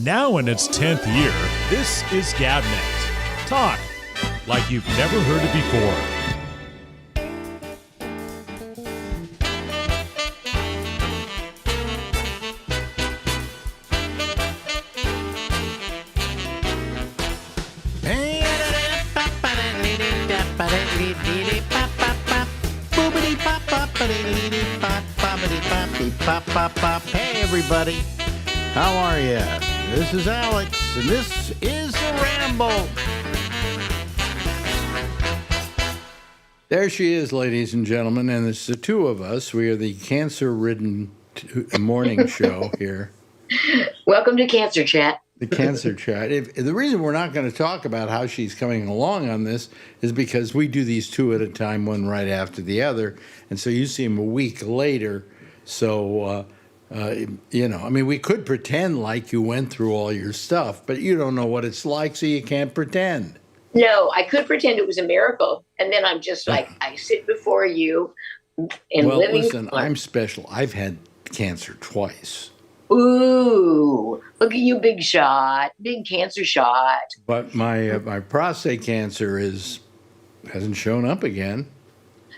Now in its 10th year, this is GabNet. Talk like you've never heard it before. Hey everybody, how are you? This is Alex, and this is the Ramble. There she is, ladies and gentlemen, and it's the two of us. We are the cancer-ridden morning show here. Welcome to Cancer Chat. The Cancer Chat. The reason we're not going to talk about how she's coming along on this is because we do these two at a time, one right after the other, and so you see them a week later. So, we could pretend like you went through all your stuff, but you don't know what it's like, so you can't pretend. No, I could pretend it was a miracle, and then I'm just like, I sit before you in living listen, color. I'm special. I've had cancer twice. Ooh, look at you, big shot, big cancer shot. But my prostate cancer hasn't shown up again.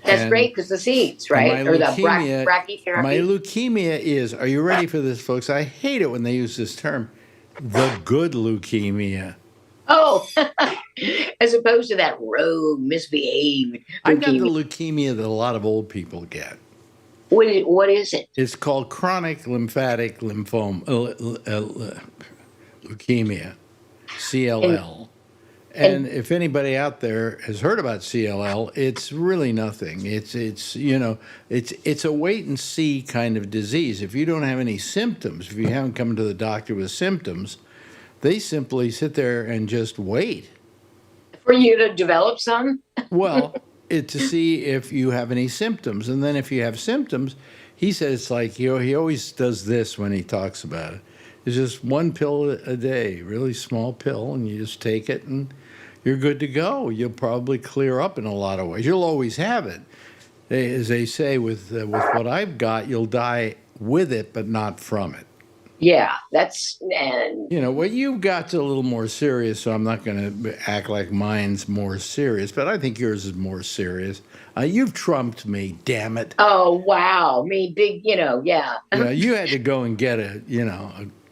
That's great because the seeds, right? Or the brachytherapy. My leukemia is, are you ready for this, folks? I hate it when they use this term, the good leukemia. Oh, as opposed to that rogue, misbehaved leukemia. I got the leukemia that a lot of old people get. What is it? It's called chronic lymphatic leukemia, CLL. And if anybody out there has heard about CLL, it's really nothing. It's a wait and see kind of disease. If you don't have any symptoms, if you haven't come to the doctor with symptoms, they simply sit there and just wait. For you to develop some? Well, to see if you have any symptoms. And then if you have symptoms, he says it's like, he always does this when he talks about it. It's just one pill a day, really small pill, and you just take it and you're good to go. You'll probably clear up in a lot of ways. You'll always have it. As they say, with what I've got, you'll die with it, but not from it. Yeah, what you've got's a little more serious, so I'm not going to act like mine's more serious, but I think yours is more serious. You've trumped me, damn it. Oh, wow. Me, big, yeah. Yeah, you had to go and get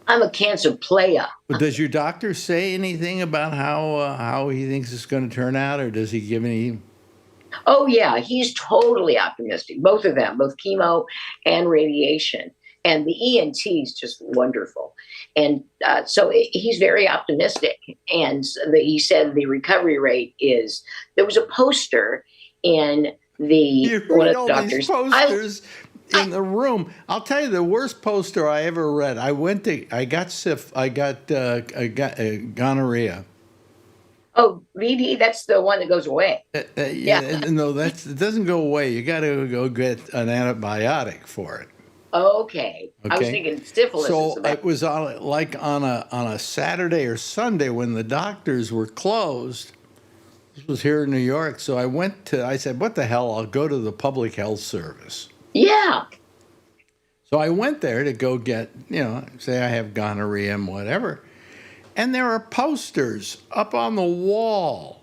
I'm a cancer player. But does your doctor say anything about how he thinks it's going to turn out, or does he give any? Oh, yeah. He's totally optimistic. Both of them, both chemo and radiation. And the ENT is just wonderful. And so he's very optimistic. And he said the recovery rate is, there was a poster in one of the doctors. These posters in the room. I'll tell you the worst poster I ever read. I got gonorrhea. Oh, VD, that's the one that goes away. Yeah. No, it doesn't go away. You got to go get an antibiotic for it. Okay. I was thinking syphilis. So it was on a Saturday or Sunday when the doctors were closed. This was here in New York. So I said, what the hell? I'll go to the public health service. Yeah. So I went there to go get, say I have gonorrhea and whatever. And there are posters up on the wall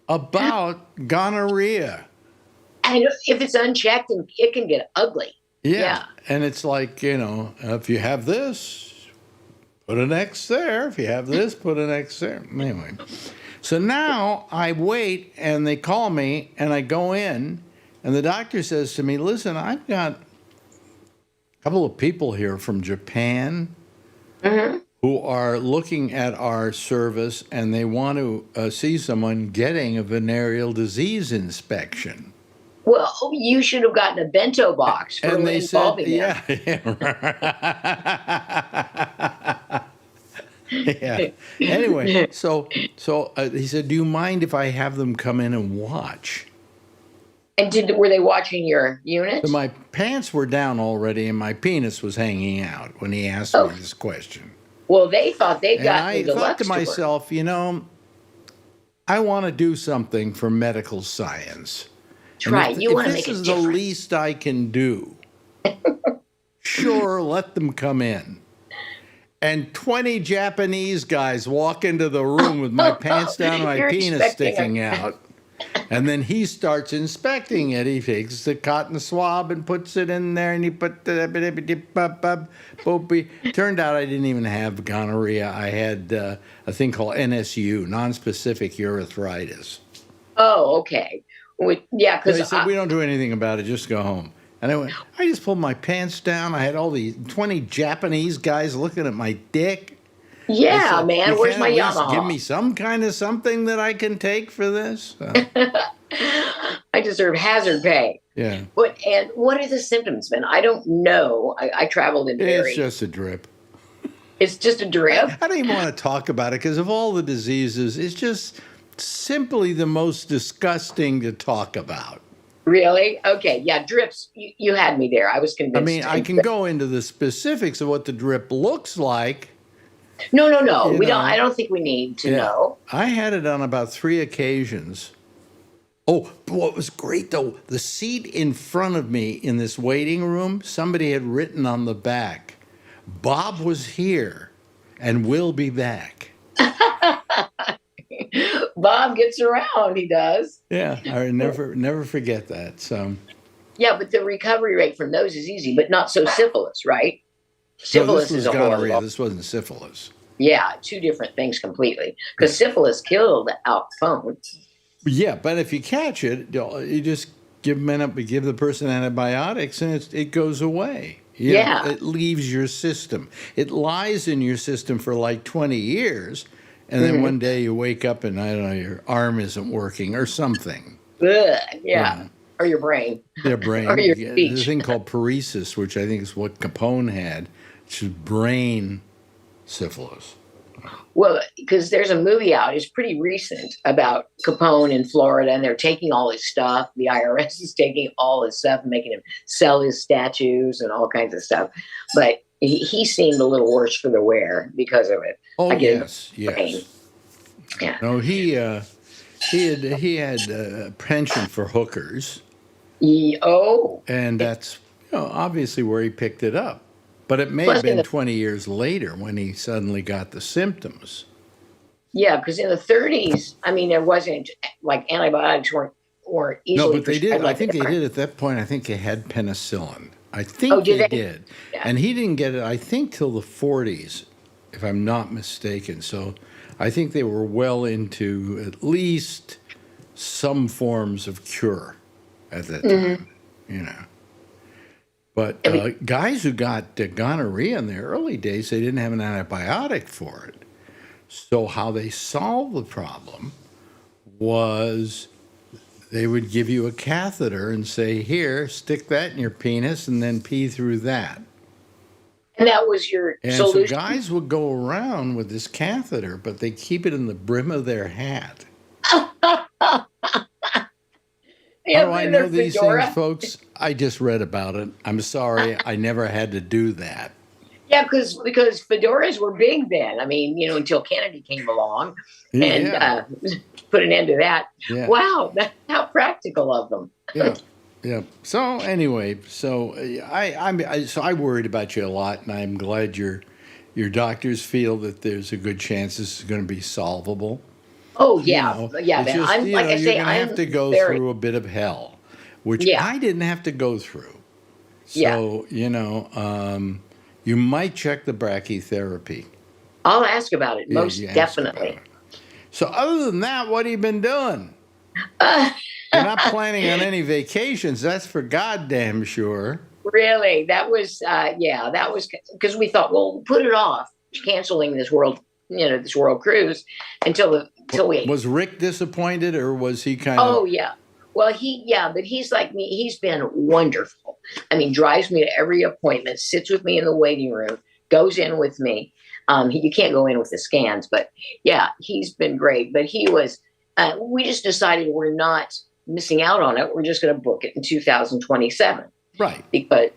about gonorrhea. And if it's unchecked, it can get ugly. Yeah. And it's like, if you have this, put an X there. If you have this, put an X there. Anyway. So now I wait, and they call me, and I go in, and the doctor says to me, listen, I've got a couple of people here from Japan who are looking at our service, and they want to see someone getting a venereal disease inspection. Well, you should have gotten a bento box for involving them. Yeah. Anyway, so he said, do you mind if I have them come in and watch? And were they watching your unit? So my pants were down already, and my penis was hanging out when he asked me this question. Well, they thought they got I thought to myself, I want to do something for medical science. That's right. You want to make a difference. This is the least I can do. Sure, let them come in. and 20 Japanese guys walk into the room with my pants down and my You're penis expecting sticking out. And then he starts inspecting it. He takes the cotton swab and puts it in there, and he put the Turned out I didn't even have gonorrhea. I had a thing called NSU, non-specific urethritis. Oh, okay. Yeah, They because said, we don't do anything about it, just go home. And I just pulled my pants down. I had all these 20 Japanese guys looking at my dick. yeah, said, man, "You where's can't my at least Yamaha? Give me some kind of something that I can take for this." I deserve hazard pay. Yeah. What are the symptoms, man? I don't know. I traveled in It's just a drip. It's just a drip. I don't even want to talk about it because of all the diseases, it's just simply the most disgusting to talk about. Really? Okay. Yeah, drips. You had me there. I was convinced. I mean, I can go into the specifics of what the drip looks like. No. You We know. don't. I don't think we need to know. I had it on about 3 occasions. Oh, what was great though, the seat in front of me in this waiting room, somebody had written on the back, "Bob was here and will be back." Bob gets around. He does. Yeah, I never forget that. So Yeah, but the recovery rate from those is easy, but not so syphilis, right? no, Syphilis this was is a gonorrhea. horrible. This wasn't syphilis. Yeah, two different things completely. Because syphilis killed Al Capone. Yeah, but if you catch it, you just give the person antibiotics and it goes away. Yeah. It leaves your system. It lies in your system for like 20 years, and then one day you wake up and, I don't know, your arm isn't working or something. Ugh, yeah. Or your brain. Their brain. Or your There's a speech. thing called paresis, which I think is what Capone had, which is brain syphilis. Well, because there's a movie out, it's pretty recent, about Capone in Florida, and they're taking all his stuff. The IRS is taking all his stuff and making him sell his statues and all kinds of stuff. But he seemed a little worse for the wear because of it. Oh, I get yes. pain. Yeah. No, he had a penchant for hookers. Oh, And that's obviously where he picked it up. But it may Plus have been in the- 20 years later when he suddenly got the symptoms. yeah, because in the 30s, I mean, there wasn't, like, antibiotics weren't easily No, but they did. prescribed I like think they are. did at that point. I think they had penicillin. I think Oh, did they they? did. Yeah. And he didn't get it, I think, till the 40s, if I'm not mistaken. So I think they were well into at least some forms of cure at that time, But guys who got gonorrhea in their early days, they didn't have an antibiotic for it. So how they solved the problem was they would give you a catheter and say, "Here, stick that in your penis and then pee through that." And that was your And solution. so guys would go around with this catheter, but they keep it in the brim of their hat. Yeah, How do I in their know these fedora. things, folks? I just read about it. I'm sorry, I never had to do that. Yeah, because fedoras were big then. I mean, until Kennedy came along and Yeah. put an end to that. Yeah. Wow, that's how practical of them. Yeah. So anyway, I worried about you a lot, and I'm glad your doctors feel that there's a good chance this is going to be solvable. Oh yeah, yeah, It's man. just, I'm like I you're say, going to have to go through a bit of hell, which Yeah. I didn't have to go through. Yeah. So you might check the brachytherapy. I'll ask about it. Yeah, Most you ask definitely. about it. So other than that, what have you been doing? You're not planning on any vacations, that's for goddamn sure. Really, that was that was because we thought, well, we'll put it off, canceling this world cruise until we. Was Rick disappointed, or was he kind Oh of? yeah. Well, but he's like me. He's been wonderful. I mean, drives me to every appointment, sits with me in the waiting room, goes in with me. You can't go in with the scans, but yeah, he's been great. But he was. We just decided we're not missing out on it. We're just going to book it in 2027. Right. Because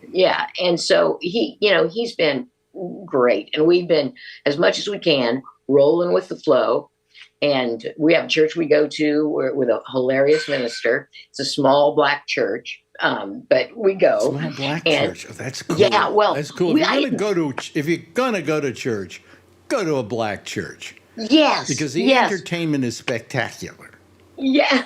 and so he's been great, and we've been as much as we can rolling with the flow. And we have a church we go to with a hilarious minister. It's a small black church, But we go. Small black And church. Oh, that's cool. yeah, well, That's cool. If you're gonna go to church, go to a black church yes, because the yes, entertainment is spectacular. yeah.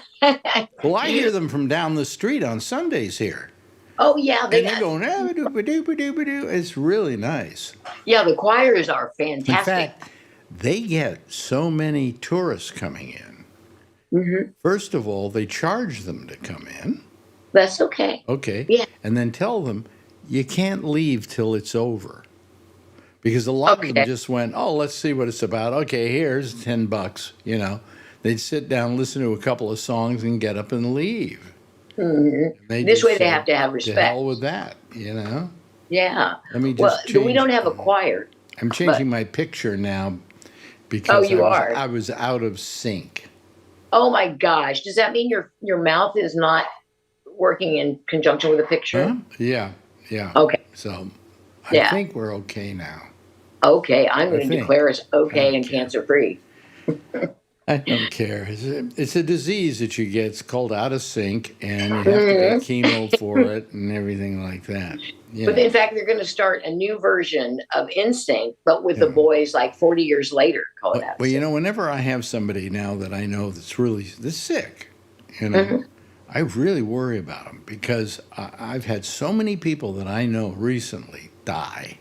Well, I hear them from down the street on Sundays here, Oh yeah, and they're going, "Ah, ba-doo, ba-doo, ba-doo." It's really nice. yeah, the choirs are In fantastic. fact, they get so many tourists coming in. First of all, they charge them to come in. That's okay. Okay. Yeah. And then tell them you can't leave till it's over. Because a lot of them Okay. just went, oh, let's see what it's about. Okay, here's $10, you know. They'd sit down, listen to a couple of songs, and get up and leave. They This just way they said, have to have to respect. hell with that, you know. Yeah. Let me just Well, we change- don't have a choir. I'm changing my picture now because you are? I was out of sync. Oh my gosh. Does that mean your mouth is not working in conjunction with the picture? Huh? Yeah, yeah. Okay. So I Yeah. think we're okay now. Okay. I'm going to think. declare us okay and Okay. cancer free. I don't care. It's a disease that you get. It's called out of sync, and you have to get chemo for it and everything like that. You But know. in fact, they're going to start a new version of Instinct, but with the boys like 40 years later. Call it that. Well, you know, whenever I have somebody now that I know that's sick, you know, I really worry about them because I've had so many people that I know recently die.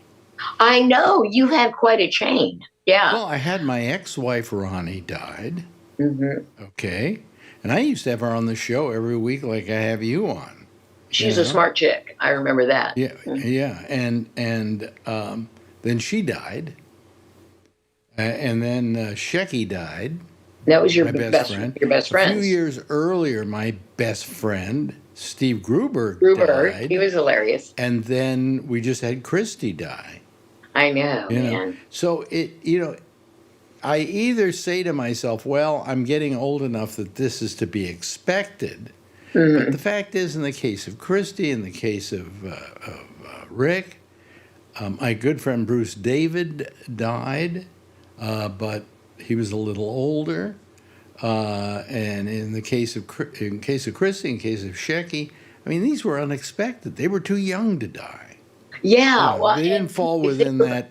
I know you've had quite a chain. Yeah. Well, I had my ex-wife Ronnie died. hmm Okay, and I used to have her on the show every week, like I have you on. She's you a know? smart chick. I remember that. Yeah, yeah, and then she died, and then Shecky died. That was your My best friend. Your best A few friend. years earlier, my best friend Steve Gruber Gruber. died, He was hilarious. and then we just had Christy die. I know, You know, man. so I either say to myself, "Well, I'm getting old enough that this is to be expected." But the fact is, in the case of Christy, in the case of Rick, my good friend Bruce David died, but he was a little older. And in the case of Christy, in case of Shecky, I mean, these were unexpected. They were too young to die. Yeah. You know, Well, they didn't fall within that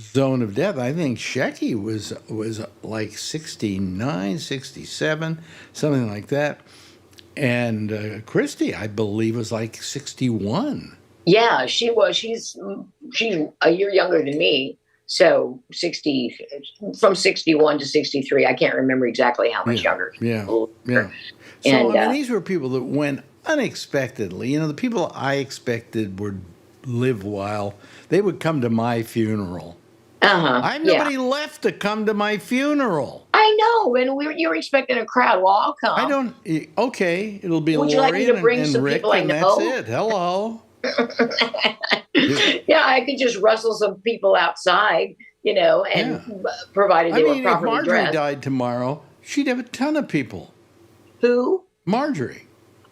zone of death. I think Shecky was like 69, 67, something like that. And Christy, I believe, was like 61. yeah, she was. She's a year younger than me. So 60, from 61 to 63. I can't remember exactly how much younger. Yeah, Older. yeah. So, And, I mean, these were people that went unexpectedly. You know, the people I expected would live while they would come to my funeral. I have Yeah. nobody left to come to my funeral. I know. And you were expecting a crowd. Well, I'll come. I don't. Okay, it'll be Would you like me Lori to bring and some Rick, people I and that's know? it. Hello. Yeah, I could just rustle some people outside, and provided I they were mean, if properly Marjorie dressed. died tomorrow, she'd have a ton of people. Who? Marjorie.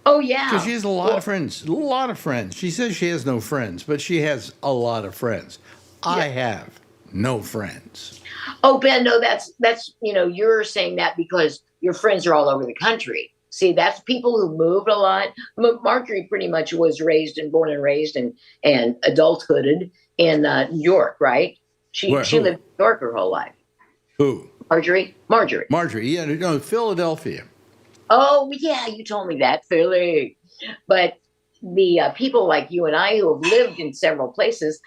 Oh, yeah. Because she has a lot of friends. A lot of friends. She says she has no friends, but she has a lot of friends. I have no friends. Oh, Ben, no, that's you're saying that because your friends are all over the country. See, that's people who moved a lot. Marjorie pretty much was born and raised and adulthooded in New York, right? She Who? lived in New York her whole life. Who? Marjorie. Marjorie. Yeah, no, Philadelphia. Oh, yeah, you told me that, Philly. But the people like you and I who have lived in several places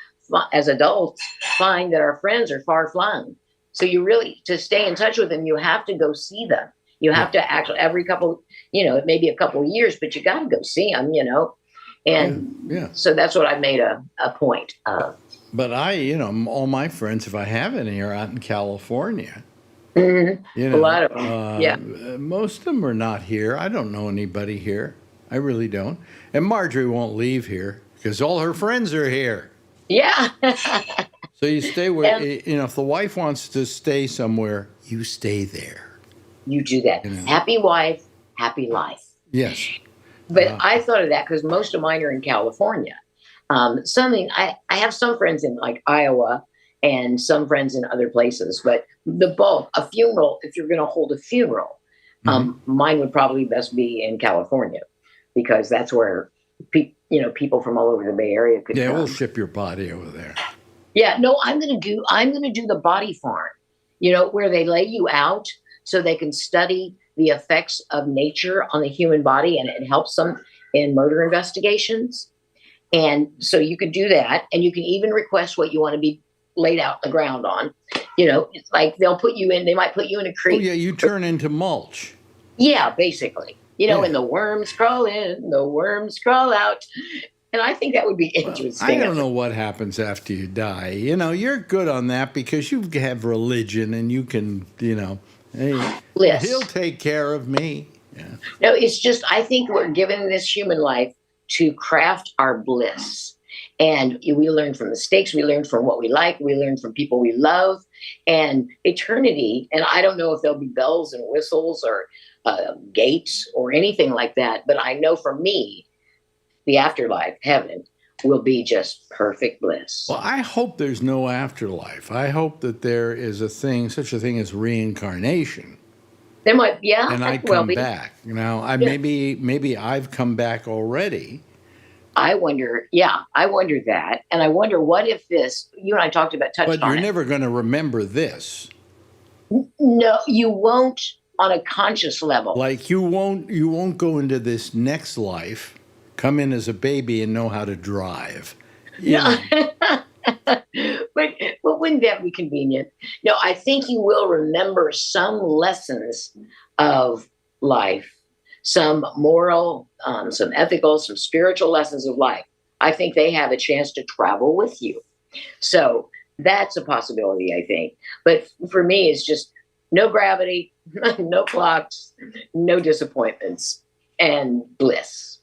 as adults find that our friends are far flung. So you really, to stay in touch with them, you have to go see them. You have to actually, every couple, maybe a couple of years, but you got to go see them, And so that's what I made a point of. But all my friends, if I have any, are out in California. Mm-hmm. A lot of them, Most of them are not here. I don't know anybody here. I really don't. And Marjorie won't leave here because all her friends are here. Yeah. So you stay where, if the wife wants to stay somewhere, you stay there. You do that. Happy wife, happy life. Yes. But I thought of that because most of mine are in California. I have some friends in like Iowa and some friends in other places, but the bulk, a funeral, if you're going to hold a funeral, mine would probably best be in California because that's where people from all over the Bay Area could Yeah, come. we'll ship your body over there. Yeah, no, I'm gonna do the body farm, where they lay you out so they can study the effects of nature on the human body, and it helps them in murder investigations. And so you could do that, and you can even request what you want to be laid out on the ground on. It's like they might put you in a Oh, creek. yeah, you turn into mulch. Yeah, basically. Yeah. And the worms crawl in, the worms crawl out. And I think that would be interesting. I don't know what happens after you die. You're good on that because you have religion and you can, hey, Bliss. he'll take care of me. Yeah. No, it's just, I think we're given this human life to craft our bliss. And we learn from mistakes. We learn from what we like. We learn from people we love. And eternity, and I don't know if there'll be bells and whistles or gates or anything like that. But I know for me, the afterlife, heaven, will be just perfect bliss. Well, I hope there's no afterlife. I hope that there is such a thing as reincarnation. There might, yeah, And I come back. Maybe I've come back already. I wonder that. And I wonder what if you and I touched on it. But you're never going to remember this. No, you won't on a conscious level. Like you won't go into this next life, come in as a baby and know how to drive. But wouldn't that be convenient? No, I think you will remember some lessons of life, some moral, some ethical, some spiritual lessons of life. I think they have a chance to travel with you. So that's a possibility, I think. But for me, it's just no gravity, no clocks, no disappointments, and bliss.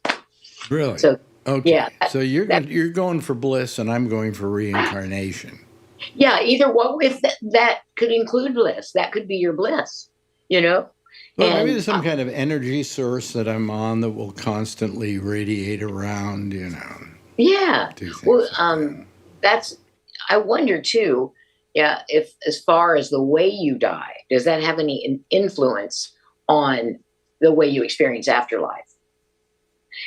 Really? So, okay. Yeah. So you're going for bliss, and I'm going for reincarnation. Yeah. Either one. If that could include bliss, that could be your bliss. Well, maybe there's some kind of energy source that I'm on that will constantly radiate around. Yeah. Well, I wonder too. Yeah. If as far as the way you die, does that have any influence on the way you experience afterlife?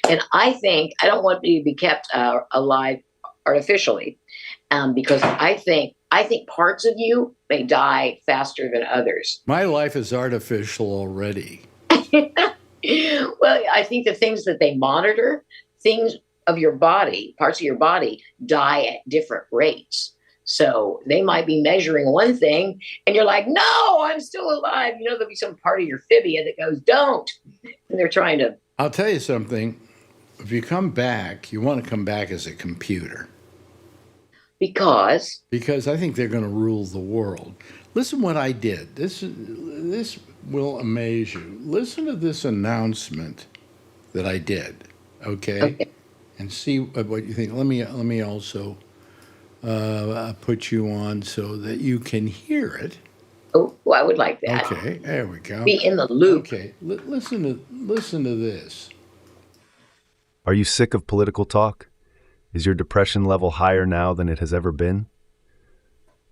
And I think I don't want you to be kept alive artificially, because I think parts of you may die faster than others. My life is artificial already. Well, I think the things that they monitor, things of your body, parts of your body, die at different rates. So they might be measuring one thing, and you're like, "No, I'm still alive." There'll be some part of your fibia that goes, "Don't," and they're trying to. I'll tell you something. If you come back, you want to come back as a computer. Because I think they're going to rule the world. Listen what I did. This will amaze you. Listen to this announcement that I did, okay? And see what you think. Let me also put you on so that you can hear it. Oh, I would like that. Okay, there we go. Be in the loop. Okay, listen to this. Are you sick of political talk? Is your depression level higher now than it has ever been?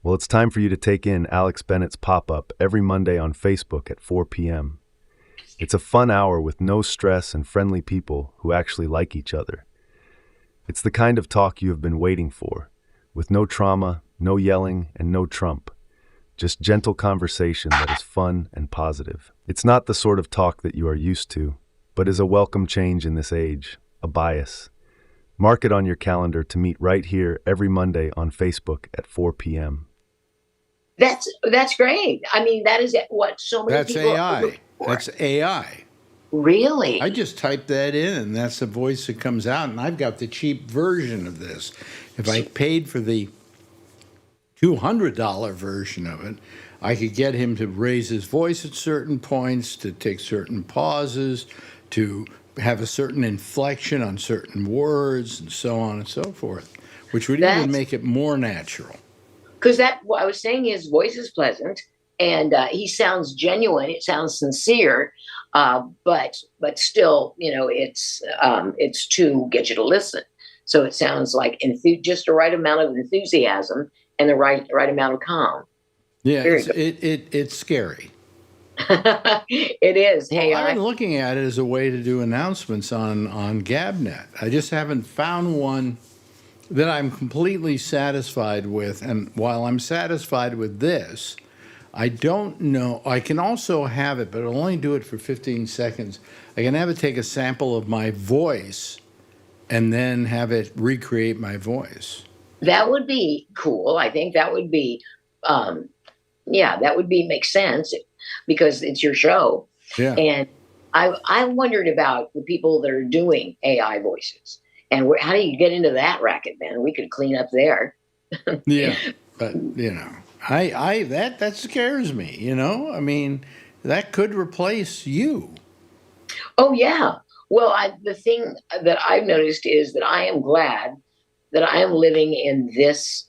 Well, it's time for you to take in Alex Bennett's pop-up every Monday on Facebook at 4 p.m. It's a fun hour with no stress and friendly people who actually like each other. It's the kind of talk you have been waiting for, with no trauma, no yelling, and no Trump. Just gentle conversation that is fun and positive. It's not the sort of talk that you are used to, but is a welcome change in this age, a bias. Mark it on your calendar to meet right here every Monday on Facebook at 4 p.m. That's great. I mean, that is what so many That's people AI. are looking for. That's AI. Really? I just typed that in, and that's the voice that comes out, and I've got the cheap version of this. If I paid for the $200 version of it, I could get him to raise his voice at certain points, to take certain pauses, to have a certain inflection on certain words, and so on and so forth, which would even make it more natural. Because what I was saying, his voice is pleasant, and he sounds genuine. It sounds sincere, but still, it's to get you to listen. So it sounds like just the right amount of enthusiasm and the right amount of calm. Yeah, it's scary. It is. Well, Hey, I've been looking at it as a way to do announcements on GabNet. I just haven't found one that I'm completely satisfied with. And while I'm satisfied with this, I don't know. I can also have it, but I'll only do it for 15 seconds. I can have it take a sample of my voice and then have it recreate my voice. that would be cool. I think that would be, yeah, that would be make sense because it's your show. Yeah. And I wondered about the people that are doing AI voices and how do you get into that racket, man? We could clean up there. Yeah. But, that scares me, I mean, that could replace you. Oh yeah. Well, the thing that I've noticed is that I am glad that I am living in this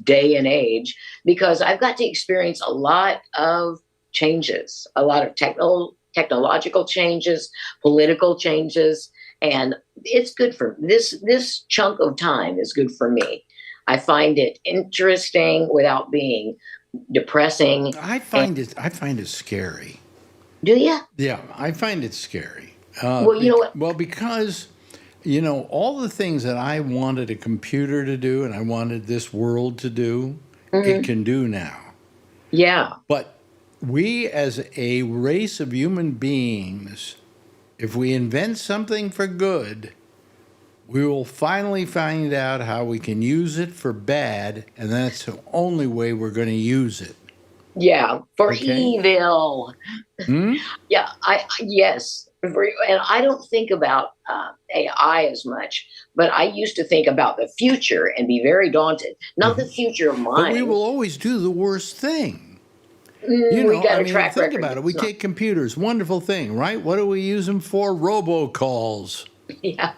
day and age because I've got to experience a lot of changes, a lot of technological changes, political changes, and it's good for this chunk of time is good for me. I find it interesting without being depressing. I find it scary. Do you? Yeah, I find it scary. Well, you know what? Well, because all the things that I wanted a computer to do and I wanted this world to do, it can do now. Yeah. But we, as a race of human beings, if we invent something for good, we will finally find out how we can use it for bad, and that's the only way we're going to use it. Yeah, for Okay. evil. Hmm? Yeah, yes. And I don't think about AI as much, but I used to think about the future and be very daunted. Not the future of mine. But we will always do the worst thing. We got a track think record. about it. We It's not- take computers, wonderful thing, right? What do we use them for? Robocalls. Yeah.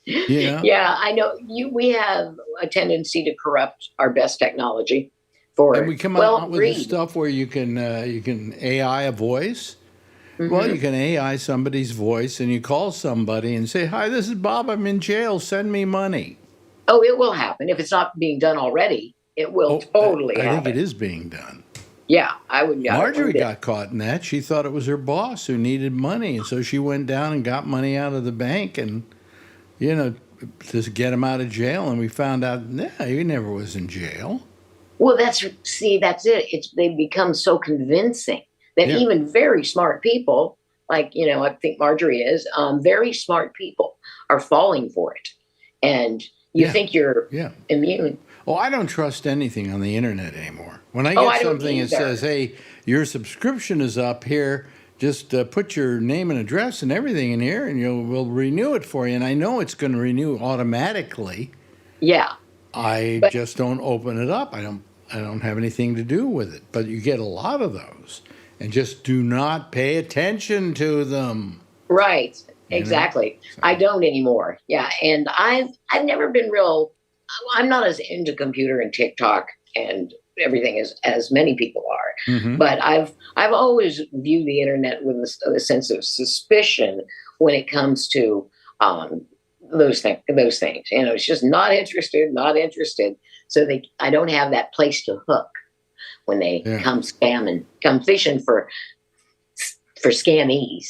You know? Yeah, I know. We have a tendency to corrupt our best technology for And we come out with this stuff where you can AI a voice. Well, you can AI somebody's voice, and you call somebody and say, "Hi, this is Bob. I'm in jail. Send me money." Oh, it will happen. If it's not being done already, it will totally I happen. think it is being done. Yeah, I would. Marjorie got caught in that. She thought it was her boss who needed money, and so she went down and got money out of the bank, and to get him out of jail. And we found out, he never was in jail. Well, that's it. They become so convincing that even very smart people, like I think Marjorie is, very smart people are falling for it, and you think you're immune. Oh, I don't trust anything on the internet anymore. When I I get don't something that either. says, "Hey, your subscription is up here. Just put your name and address and everything in here, and we'll renew it for you." And I know it's going to renew automatically. Yeah. I just don't open it up. I don't have anything to do with it. But you get a lot of those, and just do not pay attention to them. Right. Exactly. So. I don't anymore. Yeah, and I've never been real. I'm not as into computer and TikTok and everything as many people are. Mm-hmm. But I've always viewed the internet with a sense of suspicion when it comes to those things. It's just not interested. So I don't have that place to hook when they come fishing for scammies.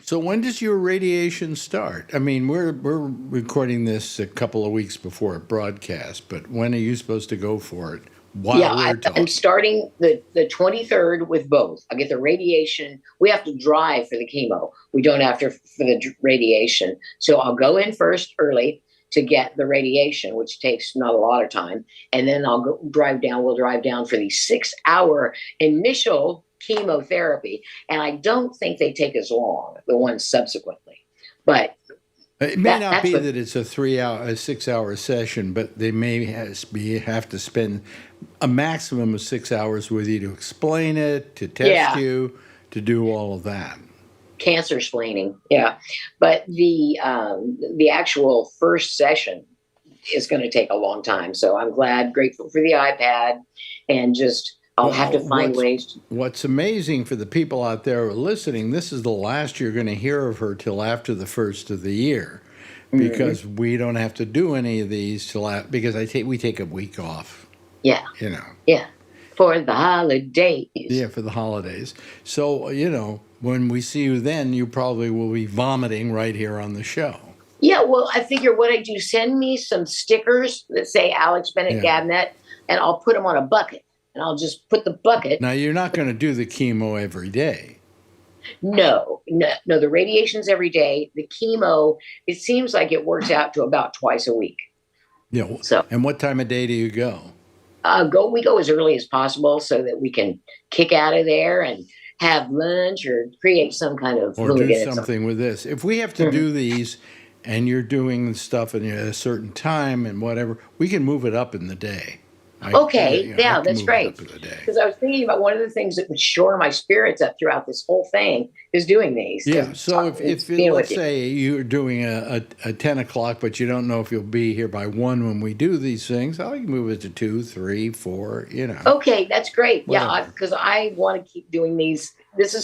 So when does your radiation start? I mean, we're recording this a couple of weeks before it broadcasts, but when are you supposed to go for it? I'm starting the 23rd with both. I get the radiation. We have to drive for the chemo. We don't have to for the radiation. So I'll go in first early to get the radiation, which takes not a lot of time. And then I'll drive down. We'll drive down for the 6-hour initial chemotherapy. And I don't think they take as long, the ones subsequently. But it may not be that it's a 6-hour session, but they may have to spend a maximum of 6 hours with you to explain it, to test you, to do all of that. Cancer splaining, yeah. But the actual first session is going to take a long time. So I'm grateful for the iPad, and I'll have to find ways. What's amazing for the people out there who are listening, this is the last you're going to hear of her till after the first of the year, because we don't have to do any of these because we take a week off. Yeah. Yeah. for the holidays. Yeah, for the holidays. So, when we see you then, you probably will be vomiting right here on the show. Yeah, well, I figure what I do, send me some stickers that say Alex Bennett Gabnet, and I'll put them on a bucket. And I'll just put the bucket. Now, you're not going to do the chemo every day. No, the radiation's every day. The chemo, it seems like it works out to about twice a week. Yeah. So, and what time of day do you go? We go as early as possible so that we can kick out of there and have lunch or create some kind of or do something with this. If we have to do these, and you're doing stuff at a certain time and whatever, we can move it up in the day. That's great. Because I was thinking about one of the things that would shore my spirits up throughout this whole thing is doing these. Yeah. So if let's say you're doing a 10 o'clock, but you don't know if you'll be here by 1 when we do these things, I can move it to 2, 3, 4. Okay, that's great. Whatever. Yeah, because I want to keep doing these.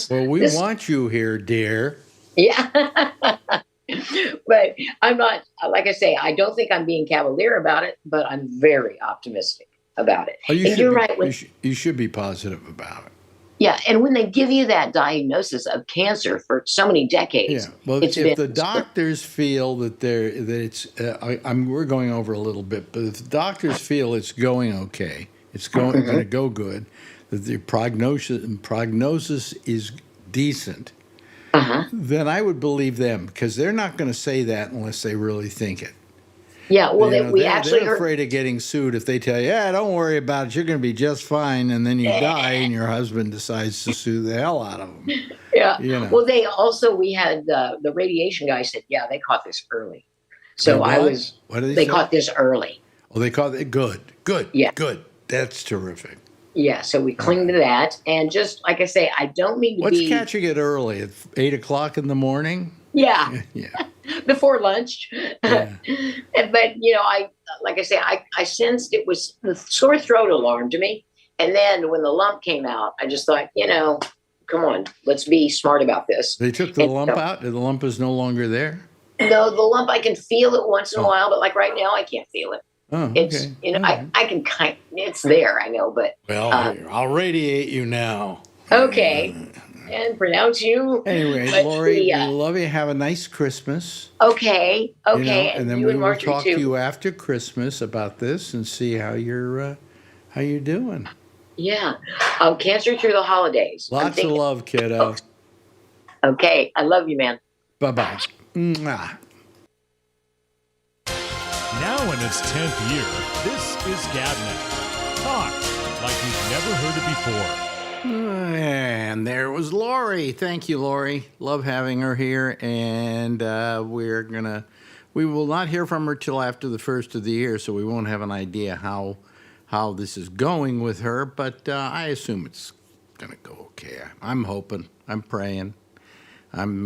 We want you here, dear. Yeah. But I'm not, like I say, I don't think I'm being cavalier about it, but I'm very optimistic about it. Oh, you're right. You should be positive about it. Yeah, and when they give you that diagnosis of cancer for so many decades, well, if the doctors feel that we're going over a little bit, but if the doctors feel it's going okay, it's going to go good, that the prognosis is decent. Then I would believe them, because they're not going to say that unless they really think it. Yeah, well, they're afraid of getting sued if they tell you, don't worry about it, you're going to be just fine, and then you die, and your husband decides to sue the hell out of them. Yeah. Well, we had the radiation guy said, they caught this early. So What did they say? Caught this early. Oh, they caught it. Good. Yeah. Good. That's terrific. Yeah, so we cling to that, and just like I say, I don't mean to What's catching it early? At 8 o'clock in the morning? Yeah. Before lunch. Yeah. But I sensed it was the sore throat alarmed me, and then when the lump came out, I just thought, come on, let's be smart about this. They took the lump out. The lump is no longer there. No, the lump, I can feel it once in a while, but like right now, I can't feel it. Oh, okay. It's I can it's there, I know, but I'll radiate you now. Okay, and pronounce you. Anyway, Lori, we love you. Have a nice Christmas. Okay, and then we will talk to you after Christmas about this and see how you're doing. Yeah, cancer through the holidays. Lots of love, kiddo. Okay, I love you, man. Bye-bye. Mwah. Now in its 10th year, this is Gabnet. Talk like you've never heard it before. And there was Lori. Thank you, Lori. Love having her here. And we will not hear from her till after the first of the year, so we won't have an idea how this is going with her. But I assume it's going to go okay. I'm hoping. I'm praying. I'm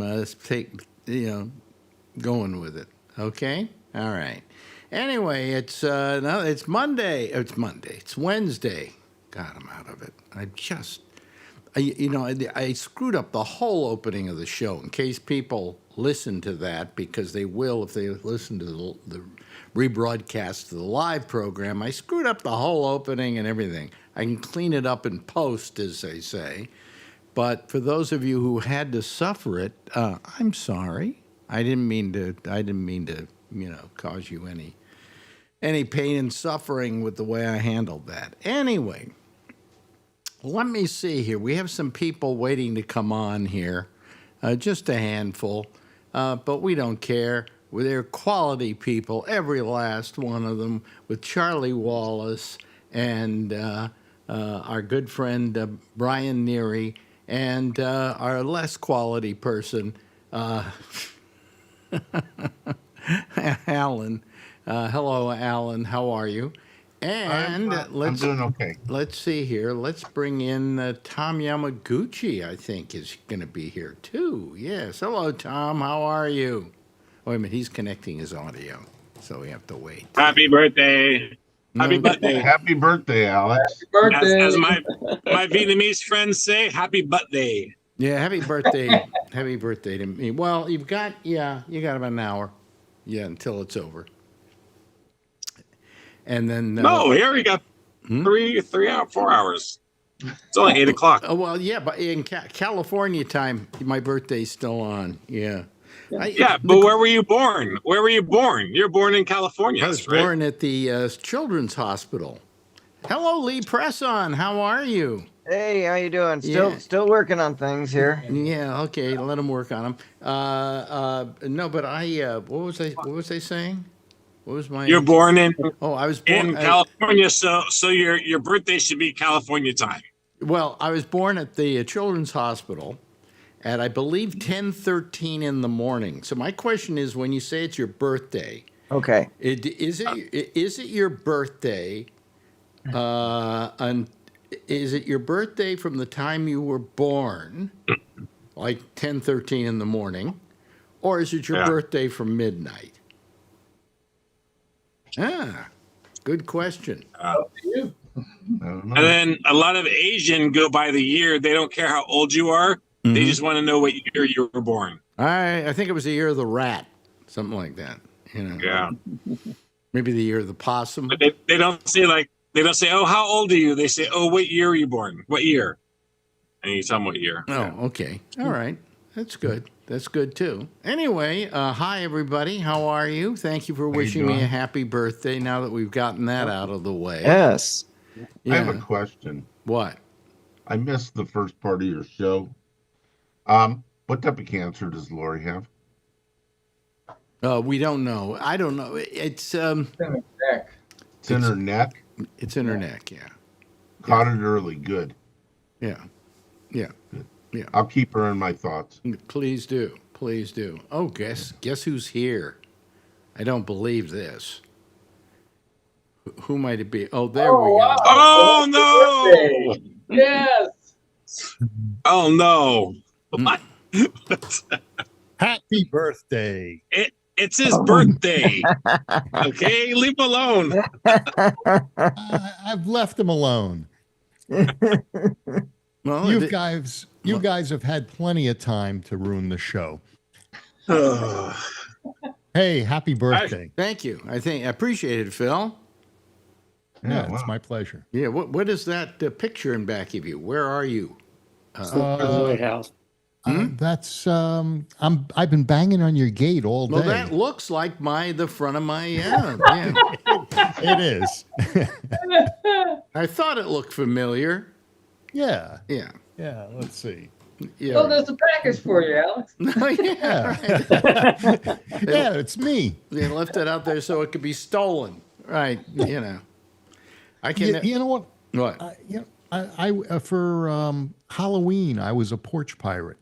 going with it. Okay? All right. Anyway, it's Monday. It's Monday. It's Wednesday. God, I'm out of it. I screwed up the whole opening of the show in case people listen to that, because they will if they listen to the rebroadcast of the live program. I screwed up the whole opening and everything. I can clean it up in post, as they say. But for those of you who had to suffer it, I'm sorry. I didn't mean to cause you any pain and suffering with the way I handled that. Anyway, let me see here. We have some people waiting to come on here, just a handful, but we don't care. They're quality people, every last one of them, with Charlie Wallace and our good friend Brian Neary, and our less quality person, Alan. Hello, Alan. How are you? And I'm doing okay. Let's see here. Let's bring in Tom Yamaguchi, I think, is going to be here too. Yes. Hello, Tom. How are you? Wait a minute. He's connecting his audio, so we have to wait. Happy birthday. Happy birthday. Happy birthday, Alex. Happy birthday. As my Vietnamese friends say, happy birthday. Yeah, happy birthday. Happy birthday to me. Well, you got about an hour. Yeah, until it's over. And then here we go. 3 hours, 4 hours. It's only 8 o'clock. Oh, well, yeah, but in California time, my birthday's still on. Yeah. Yeah, but where were you born? Where were you born? You're born in California. I was born at the Children's Hospital. Hello, Lee Presson. How are you? Hey, how you doing? Yeah. Still working on things here. Yeah, okay, let him work on them. No, but what was I saying? What was my? You're born in I was born in California, so your birthday should be California time. Well, I was born at the Children's Hospital at, I believe, 10:13 in the morning. So my question is, when you say it's your birthday, Okay. is it your birthday? Is it your birthday from the time you were born, like 10:13 in the morning, or is it your birthday from midnight? Good question. And then a lot of Asian go by the year. They don't care how old you are. Mm-hmm. They just want to know what year you were born. I think it was the year of the rat, something like that. You know. Yeah. Maybe the year of the possum. But they don't say oh, how old are you? They say, oh, what year were you born? What year? And you tell them what year. Oh, okay. All right. That's good. That's good too. Anyway, hi everybody. How are you? Thank you for wishing me a happy birthday. Now that we've gotten that out of the way. Yes. Yeah. I have a question. What? I missed the first part of your show. What type of cancer does Lori have? We don't know. I don't know. It's It's in her neck. It's in her neck. Yeah. Caught it early. Good. Yeah. Yeah. Yeah. I'll keep her in my thoughts. Please do. Please do. Oh, guess who's here? I don't believe this. Who might it be? Oh, there we go. Wow. Oh no! Yes. Oh no! What? Happy birthday. It's his birthday. Okay, leave him alone. I've left him alone. Well, You guys have had plenty of time to ruin the show. Hey, happy birthday. thank you. I appreciate it, Phil. Yeah, wow. it's my pleasure. Yeah. What is that picture in back of you? Where are you? White House. That's I've been banging on your gate all day. Well, that looks like the front of my yeah. It is. I thought it looked familiar. Yeah. Yeah. Yeah. Let's see. Yeah. Oh, there's a package for you, Alex. yeah. Yeah, it's me. They left it out there so it could be stolen. Right. You know. I can. You know what? What? I for Halloween I was a porch pirate.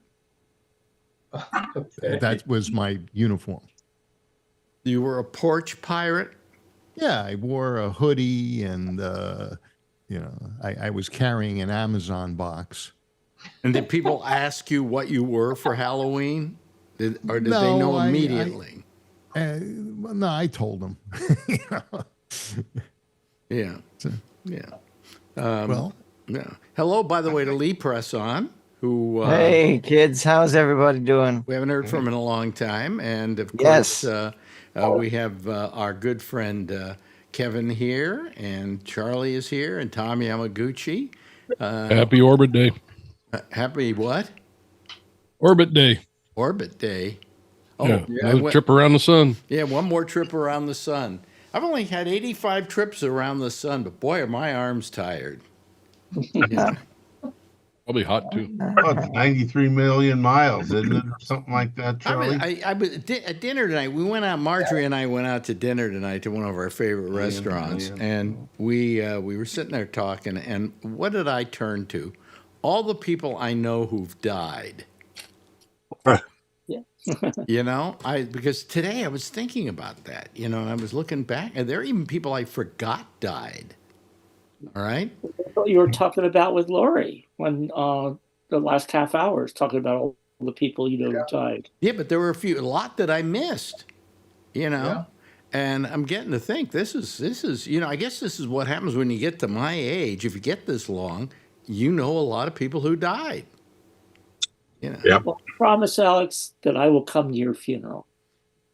Okay. That was my uniform. You were a porch pirate? Yeah, I wore a hoodie and I was carrying an Amazon box. And did people ask you what you were for Halloween? Or did they No, know immediately? Well, no, I told them. Yeah. Yeah. Well, Yeah. Hello, by the way, to Lee Presson, who Hey, kids. How's everybody doing? we haven't heard from in a long time. And of course, Yes. we have our good friend Kevin here, and Charlie is here, and Tom Yamaguchi. Happy Orbit Day. Happy what? Orbit Day. Orbit Day. Oh, Yeah, I another went- trip around the sun. Yeah, one more trip around the sun. I've only had 85 trips around the sun, but boy, are my arms tired. Yeah. Probably hot too. Oh, it's 93 million miles, isn't it? Or something like that, Charlie? I was at dinner tonight. We went out. Marjorie and I went out to dinner tonight to one of our favorite restaurants, and we were sitting there talking. And what did I turn to? All the people I know who've died. You know, because today I was thinking about that. You know, and I was looking back, and there are even people I forgot died. All right. What you were talking about with Lori when the last half hour is talking about all the people you know who died. Yeah, but there were a lot that I missed, you know, and I'm getting to think this is, you know, I guess this is what happens when you get to my age. If you get this long, you know a lot of people who died, you know. Yep. Well, promise, Alex, that I will come to your funeral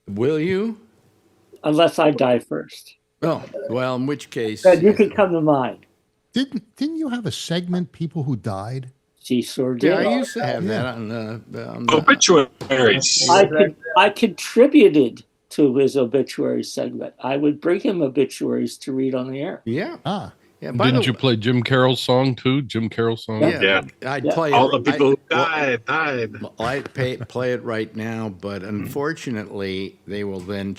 Will you? unless I die first. Oh, well, in which case, But you can come to mine. Didn't you have a segment, people who died? She sure did. Yeah, I used to have that on the Obituaries. I contributed to his obituary segment. I would bring him obituaries to read on the air. Yeah. Ah, Yeah. Didn't you play Jim Carroll's song too? Jim Carroll's song. Yeah. Yeah. I'd Yeah. play All it. the people who died. I'd play it right now, but unfortunately, they will then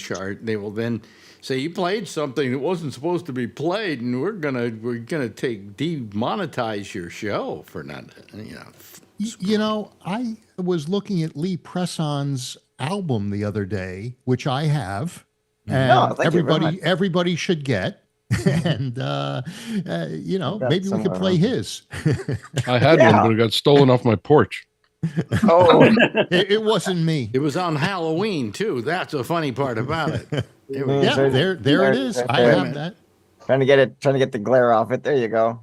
say you played something that wasn't supposed to be played, and we're gonna demonetize your show for not, I was looking at Lee Presson's album the other day, which I have, and Oh, thank you very much. everybody should get. And maybe we could play his. I had one, but it got stolen off my porch. Oh, It wasn't me. It was on Halloween too. That's the funny part about it. Yeah, there it is. I have that. trying to get the glare off it. There you go.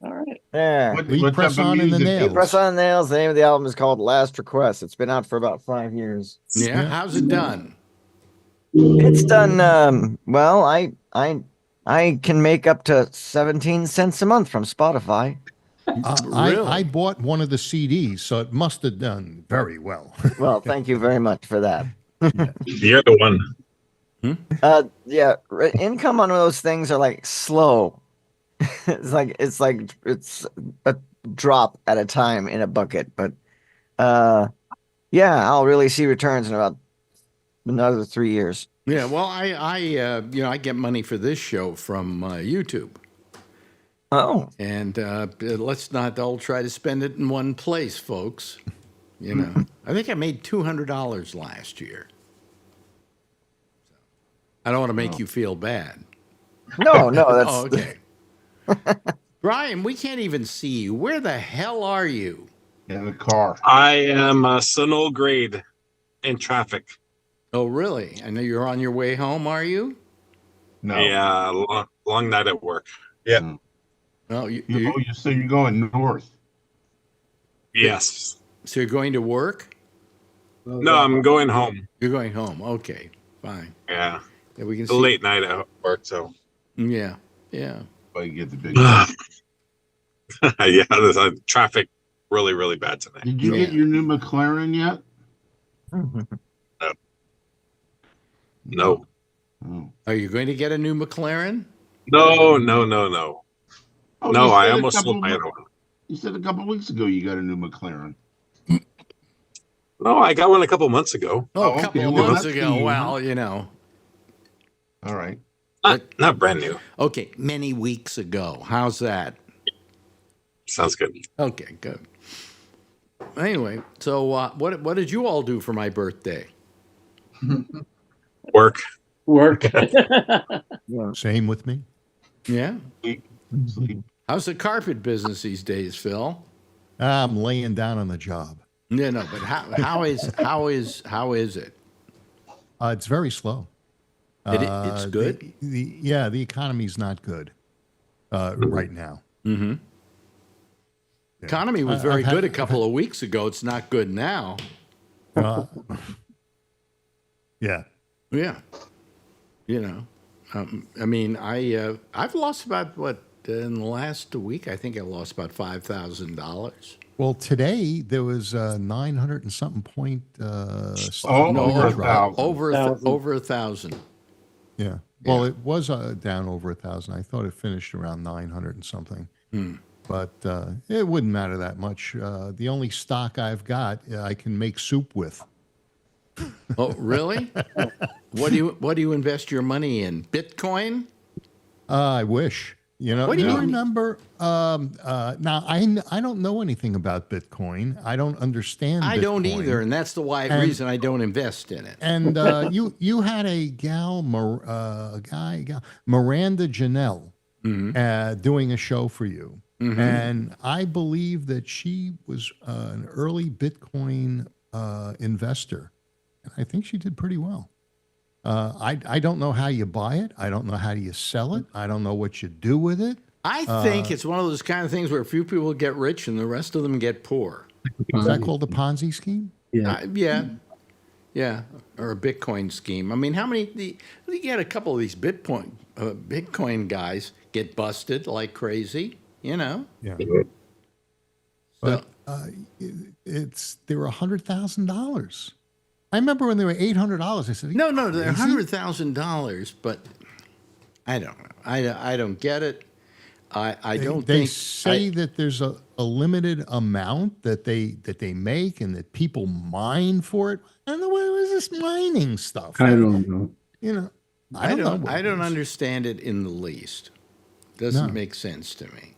All right. There. Lee What type of Presson and the music? Nails. Press on Nails. The name of the album is called Last Request. It's been out for about 5 years. Yeah. How's it done? It's done well. I can make up to 17 cents a month from Spotify. Really? I bought one of the CDs, so it must have done very well. Well, thank you very much for that. The other one. Income on those things are like slow. it's like it's a drop at a time in a bucket, but I'll really see returns in about another 3 years. Yeah. Well, I get money for this show from YouTube. Oh, And let's not all try to spend it in one place, folks. I think I made $200 last year. I don't want to make you feel bad. no, that's Oh, okay. Brian, we can't even see you. Where the hell are you? In the car. I am Sunol grade in traffic. Oh, really? I know you're on your way home, are you? No. Yeah, long night at work. Yeah. Oh, So you're going north. Yes. so you're going to work? No, I'm going home. You're going home. Okay, fine. Yeah. Yeah, we can It's a see. late night at work, so. Yeah, yeah. But you get the big. Yeah, there's traffic really, really bad today. Did you get your new McLaren yet? No. Oh. Are you going to get a new McLaren? No. Oh, No, you I said a almost couple sold my of- other one. You said a couple weeks ago you got a new McLaren. No, I got one a couple months ago. Oh, a couple okay, of well, months that's ago. new. Well, All right. Not brand new. Okay, many weeks ago. How's that? Sounds good. Okay, good. Anyway, so what did you all do for my birthday? Work. Same with me. Yeah. Sleep. How's the carpet business these days, Phil? I'm laying down on the job. Yeah, no, but how is it? It's very slow. It's good. The economy's not good right now. Mm-hmm. Economy was very good a couple of weeks ago. It's not good now. Yeah. Yeah. I mean, I've lost about in the last week. I think I lost about $5,000. Well, today there was 900 and something point. Over 1,000. Over 1,000. Yeah. Well, it was down over 1,000. I thought it finished around 900 and something. But it wouldn't matter that much. The only stock I've got, I can make soup with. Oh, really? What do you invest your money in? Bitcoin? I wish. What do you do you mean? remember? Now, I don't know anything about Bitcoin. I don't understand. I don't Bitcoin. either, and that's the reason I don't invest in it. And you had a gal, Miranda Janelle, doing a show for you, and I believe that she was an early Bitcoin investor, and I think she did pretty well. I don't know how you buy it. I don't know how you sell it. I don't know what you do with it. I think it's one of those kind of things where a few people get rich and the rest of them get poor. Is that called a Ponzi scheme? Yeah, or a Bitcoin scheme. I mean, how many? You get a couple of these Bitcoin guys get busted like crazy. you know. Yeah. So, But they were $100,000. I remember when they were $800. I said, no, they're crazy? $100,000, but I don't know. I don't get it. I don't They think say that there's a limited amount that they make and that people mine for it. I don't know what is this mining stuff. I don't know. You know, I don't know. What I it don't is. understand it in the least. Doesn't No. make sense to me.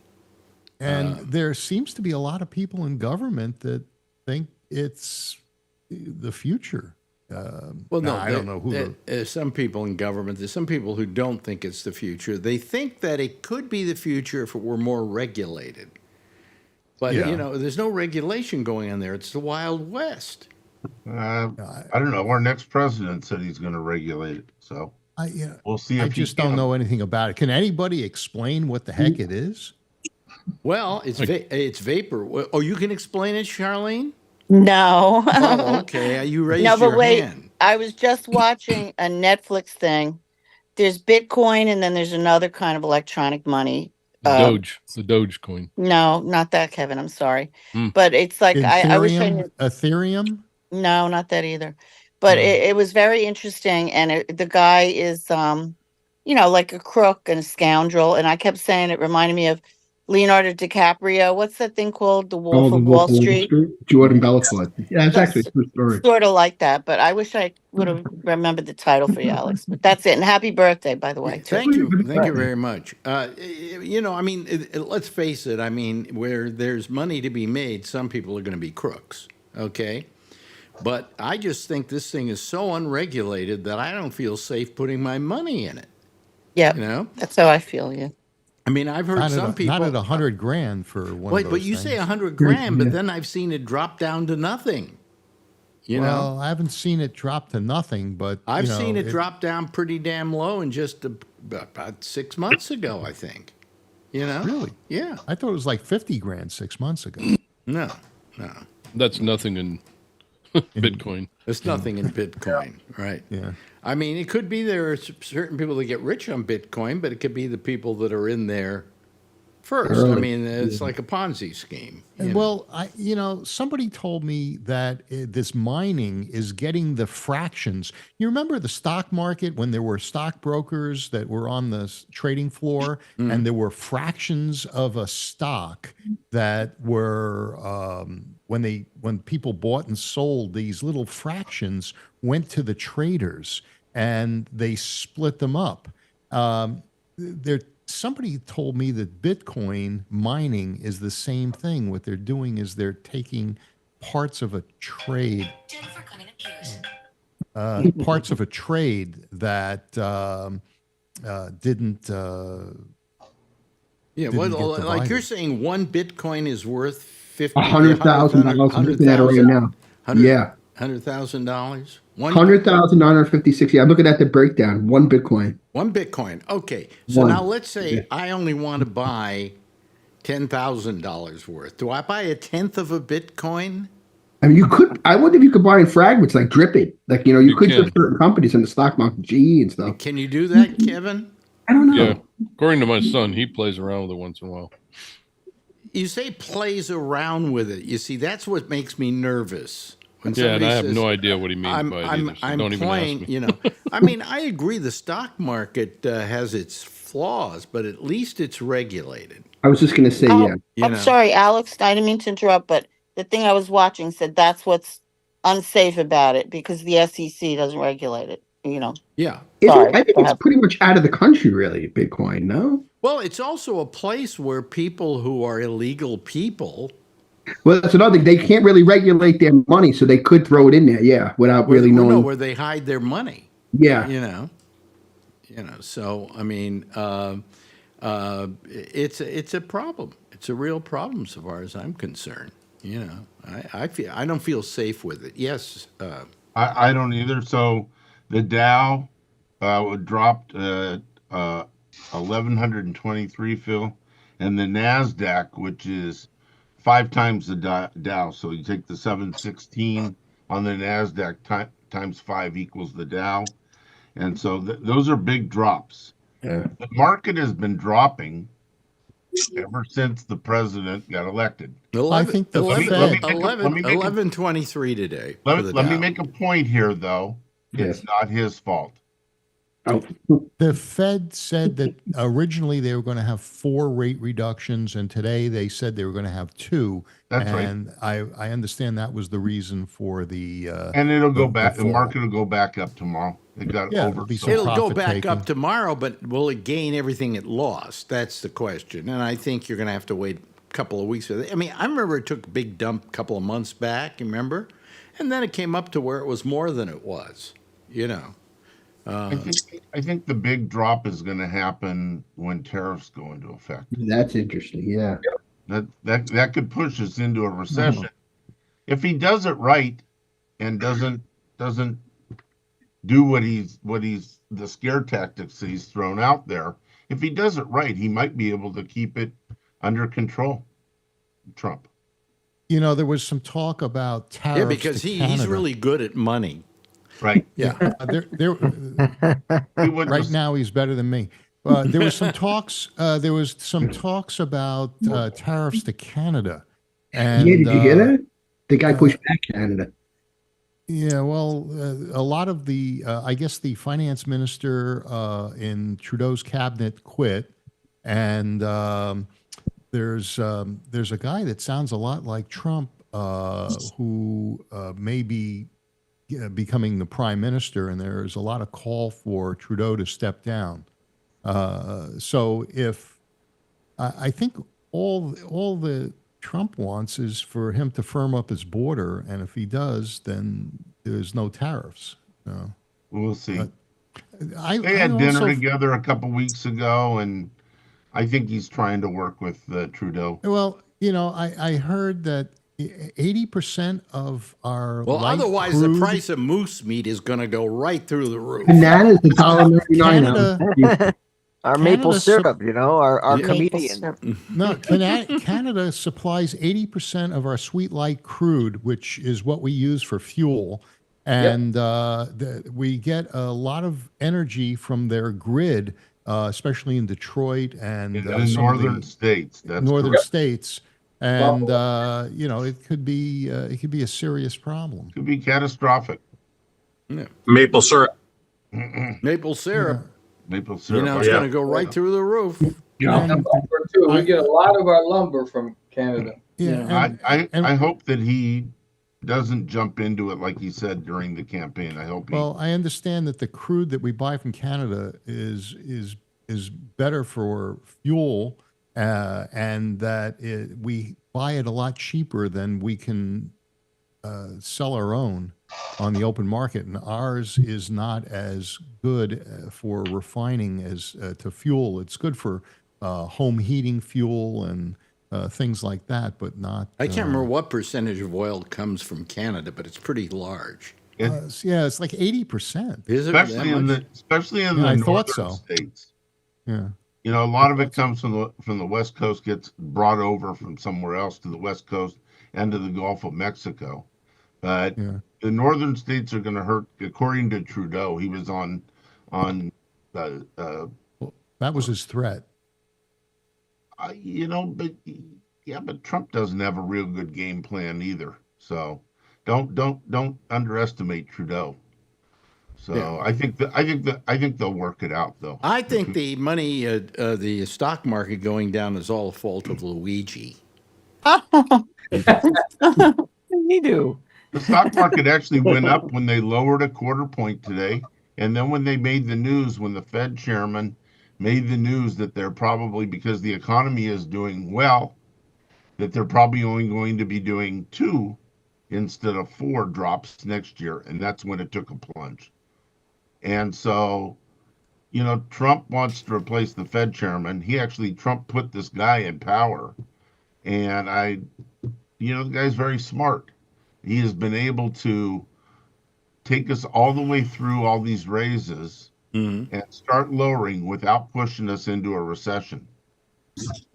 And there seems to be a lot of people in government that think it's the future. Well, no, I don't know who. There's some people in government. There's some people who don't think it's the future. They think that it could be the future if it were more regulated. But Yeah. there's no regulation going on there. It's the Wild West. I don't know. Our next president said he's going to regulate it, so we'll see. I just don't know anything about it. Can anybody explain what the heck it is? Well, it's vapor. Oh, you can explain it, Charlene? No. Oh, okay. You raised No, but your wait. hand. I was just watching a Netflix thing. There's Bitcoin, and then there's another kind of electronic money. The Doge coin. No, not that, Kevin. I'm sorry. But it's like I wish I knew. Ethereum? No, not that either. But it was very interesting, and the guy is, like a crook and a scoundrel. And I kept saying it reminded me of Leonardo DiCaprio. What's that thing called? The Wolf of Wall Street. Jordan Belfort. Yeah, it's actually a true story. Sort of like that, but I wish I would have remembered the title for you, Alex. But that's it. And happy birthday, by the way. Thank you very much. Let's face it. I mean, where there's money to be made, some people are going to be crooks. Okay, but I just think this thing is so unregulated that I don't feel safe putting my money in it. Yeah, that's how I feel. Yeah. I mean, I've heard some people not at $100,000 for one of those but you things. say $100,000, but then I've seen it drop down to nothing. Well, I haven't seen it drop to nothing, but I've seen it drop down pretty damn low in just about 6 months ago, I think. Really? Yeah. I thought it was like $50,000 6 months ago. No. That's nothing in Bitcoin. There's nothing in Bitcoin, right? Yeah. I mean, it could be there are certain people that get rich on Bitcoin, but it could be the people that are in there first. I mean, it's like a Ponzi scheme. Well, somebody told me that this mining is getting the fractions. You remember the stock market when there were stockbrokers that were on the trading floor and there were fractions of a stock that were when people bought and sold, these little fractions went to the traders and they split them up. Somebody told me that Bitcoin mining is the same thing. What they're doing is they're taking parts of a trade, parts of a trade that didn't. Like you're saying, one Bitcoin is worth $100,000. I'm looking at it right now. Yeah. $100,000. $100,956. Yeah, I'm looking at the breakdown. One Bitcoin. One Bitcoin. Okay. So now let's say I only want to buy $10,000 worth. Do I buy a tenth of a Bitcoin? I mean, you could. I wonder if you could buy in fragments, like drip it. Like you could for certain companies in the stock market, GE and stuff. Can you do that, Kevin? I don't know. Yeah. According to my son, he plays around with it once in a while. You say plays around with it. You see, that's what makes me nervous. When and I have says, no idea what he means by it either, so I'm don't even playing, ask me. I mean, I agree the stock market has its flaws, but at least it's regulated. I was just going to say, yeah. I'm sorry, Alex. I didn't mean to interrupt, but the thing I was watching said that's what's unsafe about it because the SEC doesn't regulate it. Yeah. I think it's pretty much out of the country, really, Bitcoin, no? Well, it's also a place where people who are illegal people. Well, that's another thing. They can't really regulate their money, so they could throw it in there, without really knowing. No, where they hide their money. Yeah. So, I mean, it's a problem. It's a real problem so far as I'm concerned. I don't feel safe with it. Yes. I don't either. So the Dow dropped 1,123, Phil, and the NASDAQ, which is 5 times the Dow. So you take the 716 on the NASDAQ times 5 equals the Dow. And so those are big drops. Yeah. The market has been dropping ever since the president got elected. I think the Fed. 11:23 today. Let me make a point here, though. It's Yes. not his fault. Oh, The Fed said that originally they were going to have 4 rate reductions, and today they said they were going to have 2. That's right. And I understand that was the reason for the. And it'll go the back. The fall. market will go back up tomorrow. It got Yeah, over. it'll be some It'll go profit back taking. up tomorrow, but will it gain everything it lost? That's the question. And I think you're going to have to wait a couple of weeks. I mean, I remember it took a big dump a couple of months back, you remember? And then it came up to where it was more than it was, you know. I think the big drop is going to happen when tariffs go into effect. that's interesting. Yeah. That could push us into a recession. If he does it right and doesn't do what he's the scare tactics that he's thrown out there, if he does it right, he might be able to keep it under control. Trump. You know, there was some talk about tariffs. Yeah, because to he's Canada. really good at money. Right. Yeah. Right now, he's better than me. There was some talks. There was some talks about tariffs to Canada. And, yeah, did you hear that? The guy pushed back Canada. Yeah, well, a lot of the, I guess the finance minister in Trudeau's cabinet quit, and there's a guy that sounds a lot like Trump who may be becoming the prime minister, and there's a lot of call for Trudeau to step down. So if I think all the Trump wants is for him to firm up his border, and if he does, then there's no tariffs. We'll see. They had dinner together a couple weeks ago, and I think he's trying to work with Trudeau. Well, you know, I heard that 80% of our otherwise crude, the price of moose meat is going to go right through the roof. Bananas $1.99 Canada, our maple syrup, you know, our comedian. No, Canada supplies 80% of our sweet light crude, which is what we use for fuel. And we get a lot of energy from their grid, especially in Detroit and in the northern states. That's northern correct. states. And you know, it could be a serious problem. Could be catastrophic. Yeah. Maple syrup. Maple syrup. Yeah. Maple syrup. You know, it's going to go right through the roof. Yeah. And lumber too. We get a lot of our lumber from Canada. Yeah. I hope that he doesn't jump into it like he said during the campaign. I hope. I understand that the crude that we buy from Canada is better for fuel. And that we buy it a lot cheaper than we can sell our own on the open market, and ours is not as good for refining as to fuel. It's good for home heating fuel and things like that, but not. I can't remember what percentage of oil comes from Canada, but it's pretty large. It's like 80%. Is it? Especially in the northern states. Yeah. You know, a lot of it comes from the West Coast, gets brought over from somewhere else to the West Coast and to the Gulf of Mexico. But the northern states are going to hurt, according to Trudeau. He was on. That was his threat. You know, but Trump doesn't have a real good game plan either. So don't underestimate Trudeau. So I think they'll work it out, though. I think the money, the stock market going down is all the fault of Luigi. Me do. The stock market actually went up when they lowered a quarter point today, and then when they made the news, when the Fed chairman made the news that they're probably, because the economy is doing well, that they're probably only going to be doing 2 instead of 4 drops next year, and that's when it took a plunge. And so, you know, Trump wants to replace the Fed chairman. Trump put this guy in power. And the guy's very smart. He has been able to take us all the way through all these raises and start lowering without pushing us into a recession.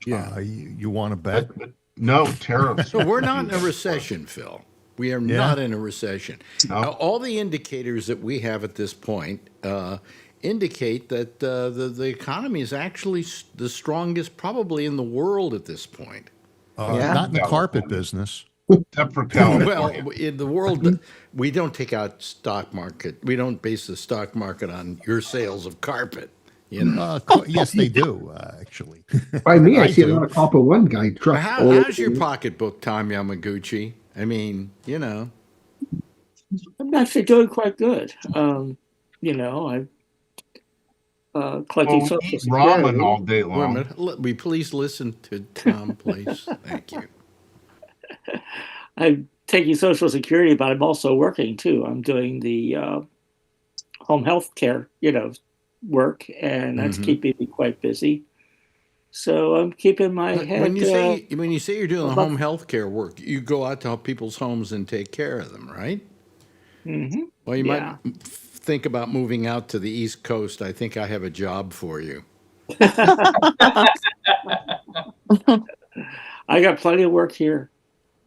Yeah. You want to bet? But no, tariffs. So we're not in a recession, Phil. We are not in a recession. No. Now, all the indicators that we have at this point indicate that the economy is actually the strongest probably in the world at this point. Not in the carpet business. Except for California. Well, in the world, we don't take out stock market. We don't base the stock market on your sales of carpet. You know? Yes, they do, actually. By me, I see a do. lot of Carpet One guy trucks. How's your pocketbook, Tom Yamaguchi? I mean, you know. I'm actually doing quite good. You know, I collecting Social Eat Security. ramen all day Wait a long. minute. Let me please listen to Tom, please. Thank you. I'm taking Social Security, but I'm also working too. I'm doing the home health care, work, and that's keeping me quite busy. So I'm keeping my head. When you say you're doing the home health care work, you go out to people's homes and take care of them, right? Mm-hmm. Well, you might think about moving out to the East Coast. I think I have a job for you. I got plenty of work here.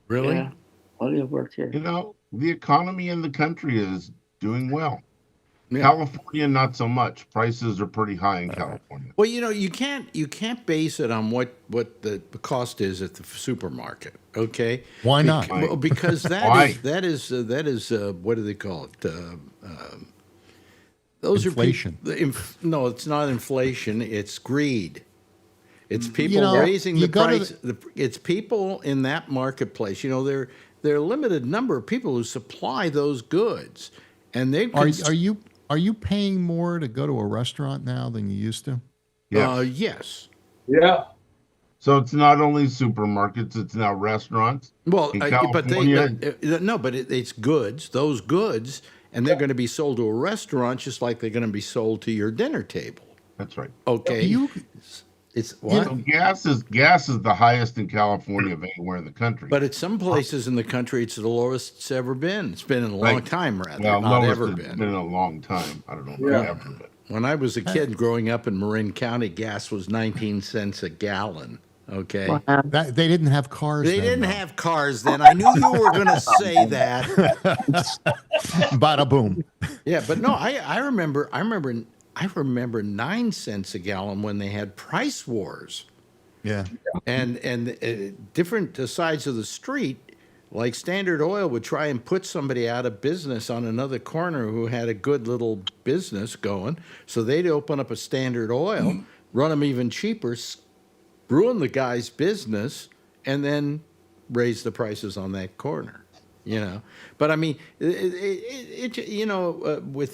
Really? Yeah, plenty of work here. You know, the economy in the country is doing well. Yeah. California, not so much. Prices are pretty high in California. Well, you can't base it on what the cost is at the supermarket. Okay. Why not? Well, because that is what do they call it? Those inflation. No, it's not inflation. It's greed. It's people raising the price. It's people in that marketplace. There are a limited number of people who supply those goods, and they are you paying more to go to a restaurant now than you used to? Yes. Yeah. So it's not only supermarkets; it's now restaurants. Well, in but California, it's goods. Those goods, and they're going to be sold to a restaurant just like they're going to be sold to your dinner table. That's right. Okay. It's what? So gas is the highest in California of anywhere in the country. But at some places in the country, it's the lowest it's ever been. It's been in a long time, rather. Well, not lowest ever it's been. been in a long time. I don't know about ever, but when I was a kid growing up in Marin County, gas was 19 cents a gallon. Okay. Wow. They didn't have cars. They didn't have cars then. I knew you were going to say that. Bada boom. Yeah, but no, I remember 9 cents a gallon when they had price wars. Yeah. And different sides of the street, like Standard Oil would try and put somebody out of business on another corner who had a good little business going. So they'd open up a Standard Oil, run them even cheaper, ruin the guy's business, and then raise the prices on that corner. But I mean, with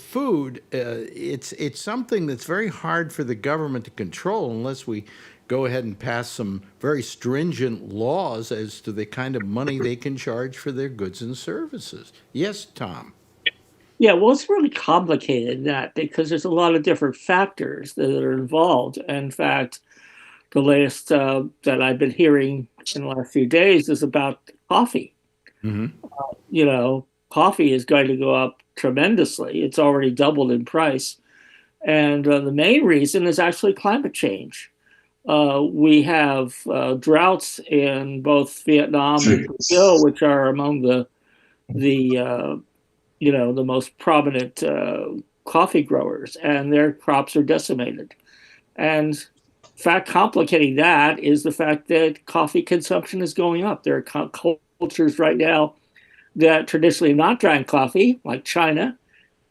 food, it's something that's very hard for the government to control unless we go ahead and pass some very stringent laws as to the kind of money they can charge for their goods and services. Yes, Tom. Yeah, well, it's really complicated because there's a lot of different factors that are involved. In fact, the latest that I've been hearing in the last few days is about coffee. Mm-hmm. Coffee is going to go up tremendously. It's already doubled in price. And the main reason is actually climate change. We have droughts in both Vietnam and Brazil, which are among the most prominent coffee growers, and their crops are decimated. And fact complicating that is the fact that coffee consumption is going up. There are cultures right now that traditionally not drank coffee, like China.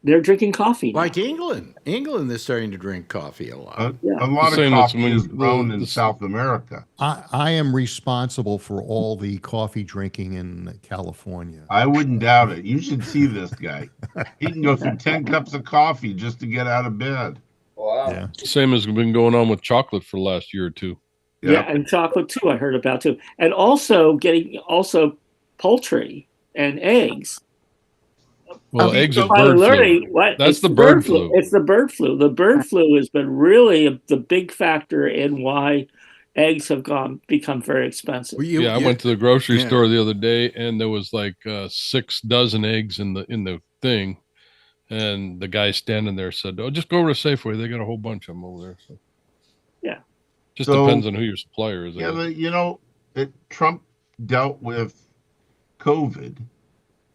They're drinking coffee now. Like England. England is starting to drink coffee a lot. A lot of coffee is grown in South America. I am responsible for all the coffee drinking in California. I wouldn't doubt it. You should see this guy. He can go through 10 cups of coffee just to get out of bed. Wow. Yeah. Same as been going on with chocolate for the last year or two. Yeah, and chocolate too, I heard about too. And also getting poultry and eggs. Well, eggs are bird flu. That's the bird flu. It's the bird flu. The bird flu has been really the big factor in why eggs have become very expensive. I went to the grocery store the other day, and there was like 6 dozen eggs in the thing, and the guy standing there said, "Oh, just go over to Safeway. They got a whole bunch of them over there." So, yeah, just depends on who your supplier is. Yeah, but Trump dealt with COVID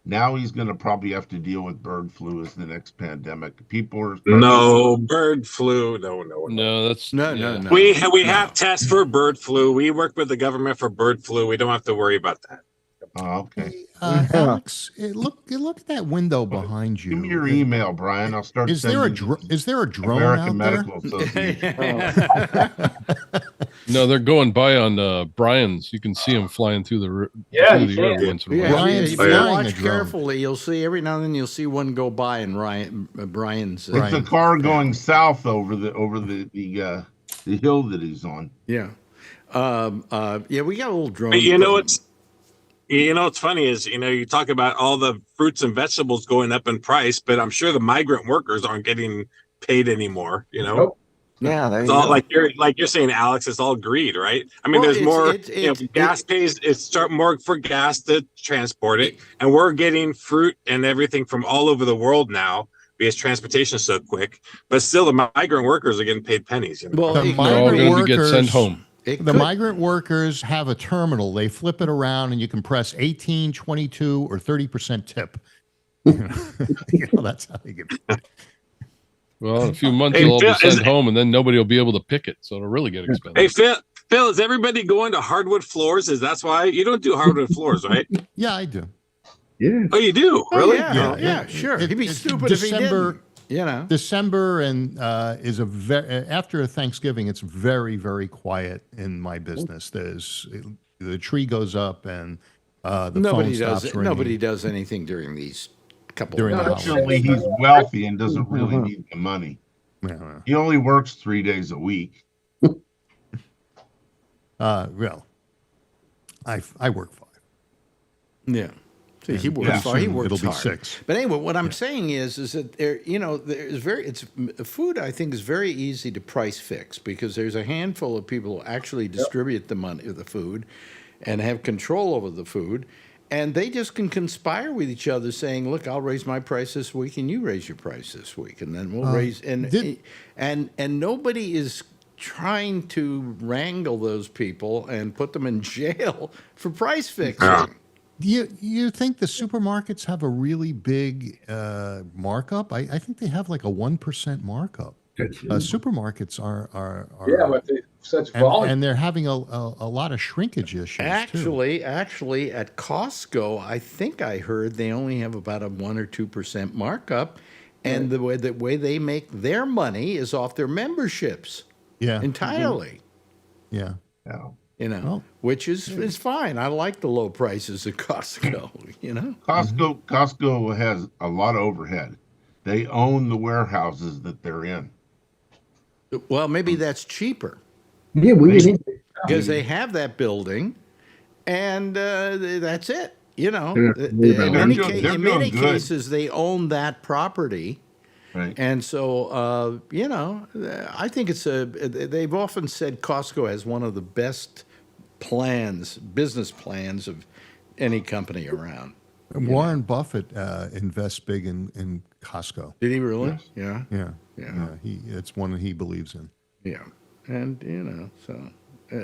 Now he's going to probably have to deal with bird flu as the next pandemic. People are No bird flu. No. No, that's No. We have tests for bird flu. We work with the government for bird flu. We don't have to worry about that. Oh, okay. Hey, Alex, look at that window behind you. Give me your email, Brian. I'll start. Is there a drone American out Medical Association? no, they're going by on Brian's. You can see them flying through the air once in a while. Brian's if you flying watch a drone. carefully, you'll see every now and then you'll see one go by, and Brian's. It's a car going south over the hill that he's on. Yeah, yeah. We got a little drone. But what's funny is, you talk about all the fruits and vegetables going up in price, but I'm sure the migrant workers aren't getting paid anymore. Nope. Yeah, there It's you all go. like you're saying, Alex. It's all greed, right? I mean, Well, there's more. Gas pays. It's more for gas to transport it, and we're getting fruit and everything from all over the world now because transportation is so quick. But still, the migrant workers are getting paid pennies. Well, The it- They're all migrant going to get sent workers- home. it The could- migrant workers have a terminal. They flip it around and you can press 18, 22, or 30% tip. That's how you get paid. Well, in a few months, Hey, they'll all be Phil, sent home, and then nobody will be able to pick it, so it'll really get expensive. Hey, Phil, is everybody going to hardwood floors? That's why you don't do hardwood floors, right? Yeah, I do. Yeah. Oh, you do? Oh, Really? yeah, sure. He'd be It's stupid if he didn't. December and is after Thanksgiving. It's very, very quiet in my business. The tree goes up and the phone stops ringing. Nobody does anything during these couple During of the months. Fortunately, he's wealthy and doesn't really need the money. Yeah, He only works 3 days a week. well, I work 5. Yeah. See, he And works pretty hard. He soon works it'll be hard. 6. But anyway, what I'm saying is that food. I think is very easy to price fix because there's a handful of people who actually distribute the money of the food, and have control over the food, and they just can conspire with each other, saying, "Look, I'll raise my price this week, and you raise your price this week, and then we'll raise." And nobody is trying to wrangle those people and put them in jail for price fixing. Do you think the supermarkets have a really big markup? I think they have like a 1% markup. Supermarkets are Yeah, but they such volume. and they're having a lot of shrinkage issues. Actually, at Costco, I think I heard they only have about a 1 or 2% markup, and the way they make their money is off their memberships. Yeah, entirely. Yeah, which is fine. I like the low prices at Costco. Costco has a lot of overhead. They own the warehouses that they're in. Well, maybe that's cheaper. Yeah, because they have that building, and that's it. In many cases, they own that property. Right. And so, I think they've often said Costco has one of the best business plans of any company around. Warren Buffett invests big in Costco. Did he really? Yes. Yeah. It's one he believes in. Yeah. And, so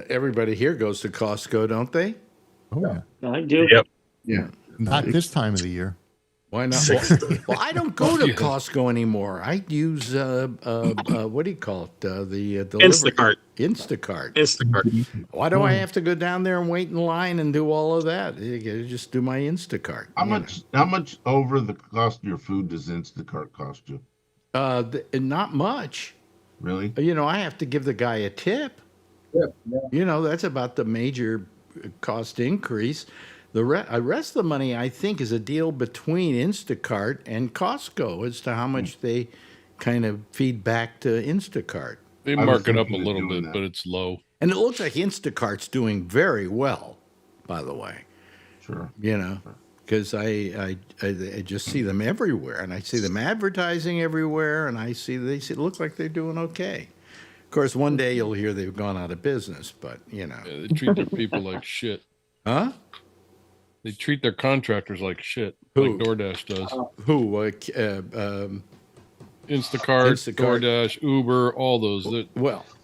everybody here goes to Costco, don't they? Oh, yeah. I do. Yep. Yeah. Not this time of the year. Why not? Well, I don't go to Costco anymore. I use what do you call it? The Instacart. Instacart. Why do I have to go down there and wait in line and do all of that? You just do my Instacart. How much over the cost of your food does Instacart cost you? Not much. Really? I have to give the guy a tip. Yeah. That's about the major cost increase. The rest of the money, I think, is a deal between Instacart and Costco as to how much they kind of feed back to Instacart. They mark it up a little bit, but it's low. And it looks like Instacart's doing very well, by the way. Sure. Because I just see them everywhere, and I see them advertising everywhere, and they look like they're doing okay. Of course, one day you'll hear they've gone out of business, but Yeah, they treat their people like shit. Huh? They treat their contractors like shit, Who? like DoorDash does. Who? Instacart, DoorDash, Uber, all those.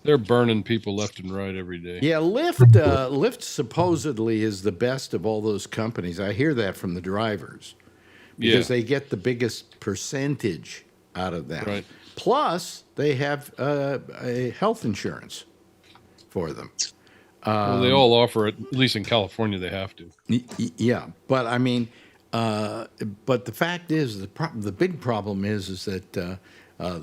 They're burning people left and right every day. Yeah, Lyft supposedly is the best of all those companies. I hear that from the drivers. because they get the biggest percentage out of them. Right. Plus, they have a health insurance for them. Well, they all offer it. At least in California, they have to. Yeah, but I mean, but the fact is, the big problem is that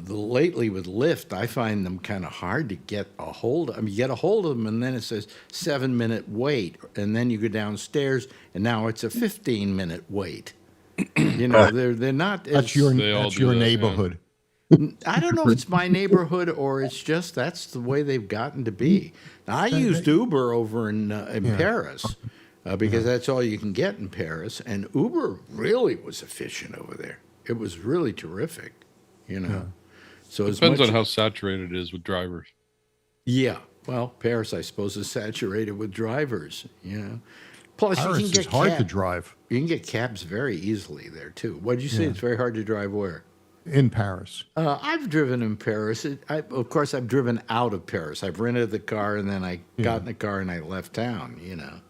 lately with Lyft, I find them kind of hard to get a hold of. I mean, you get a hold of them, and then it says 7-minute wait, and then you go downstairs, and now it's a 15-minute wait. You know, they're not. That's your neighborhood. I don't know if it's my neighborhood or it's just that's the way they've gotten to be. Now, I used Uber over in Paris because that's all you can get in Paris, and Uber really was efficient over there. It was really terrific, you know. So it depends on how saturated it is with drivers. Yeah, well, Paris, I suppose, is saturated with drivers. You know, plus Paris you can get is hard to drive. You can get cabs very easily there too. What did you say? It's very hard to drive where? In Paris. I've driven in Paris. Of course, I've driven out of Paris. I've rented the car, and then I got in the car and I left town, you know.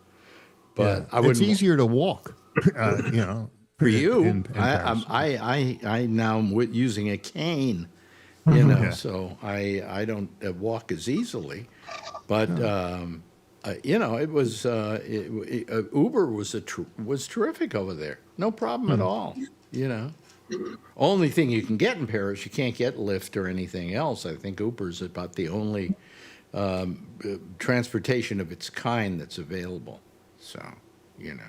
But I wouldn't. It's easier to walk, you know. For you, in Paris. I now am using a cane, you know, so I don't walk as easily. But, you know, it was Uber was terrific over there. No problem at all, you know. Only thing you can get in Paris, you can't get Lyft or anything else. I think Uber's about the only transportation of its kind that's available. So, you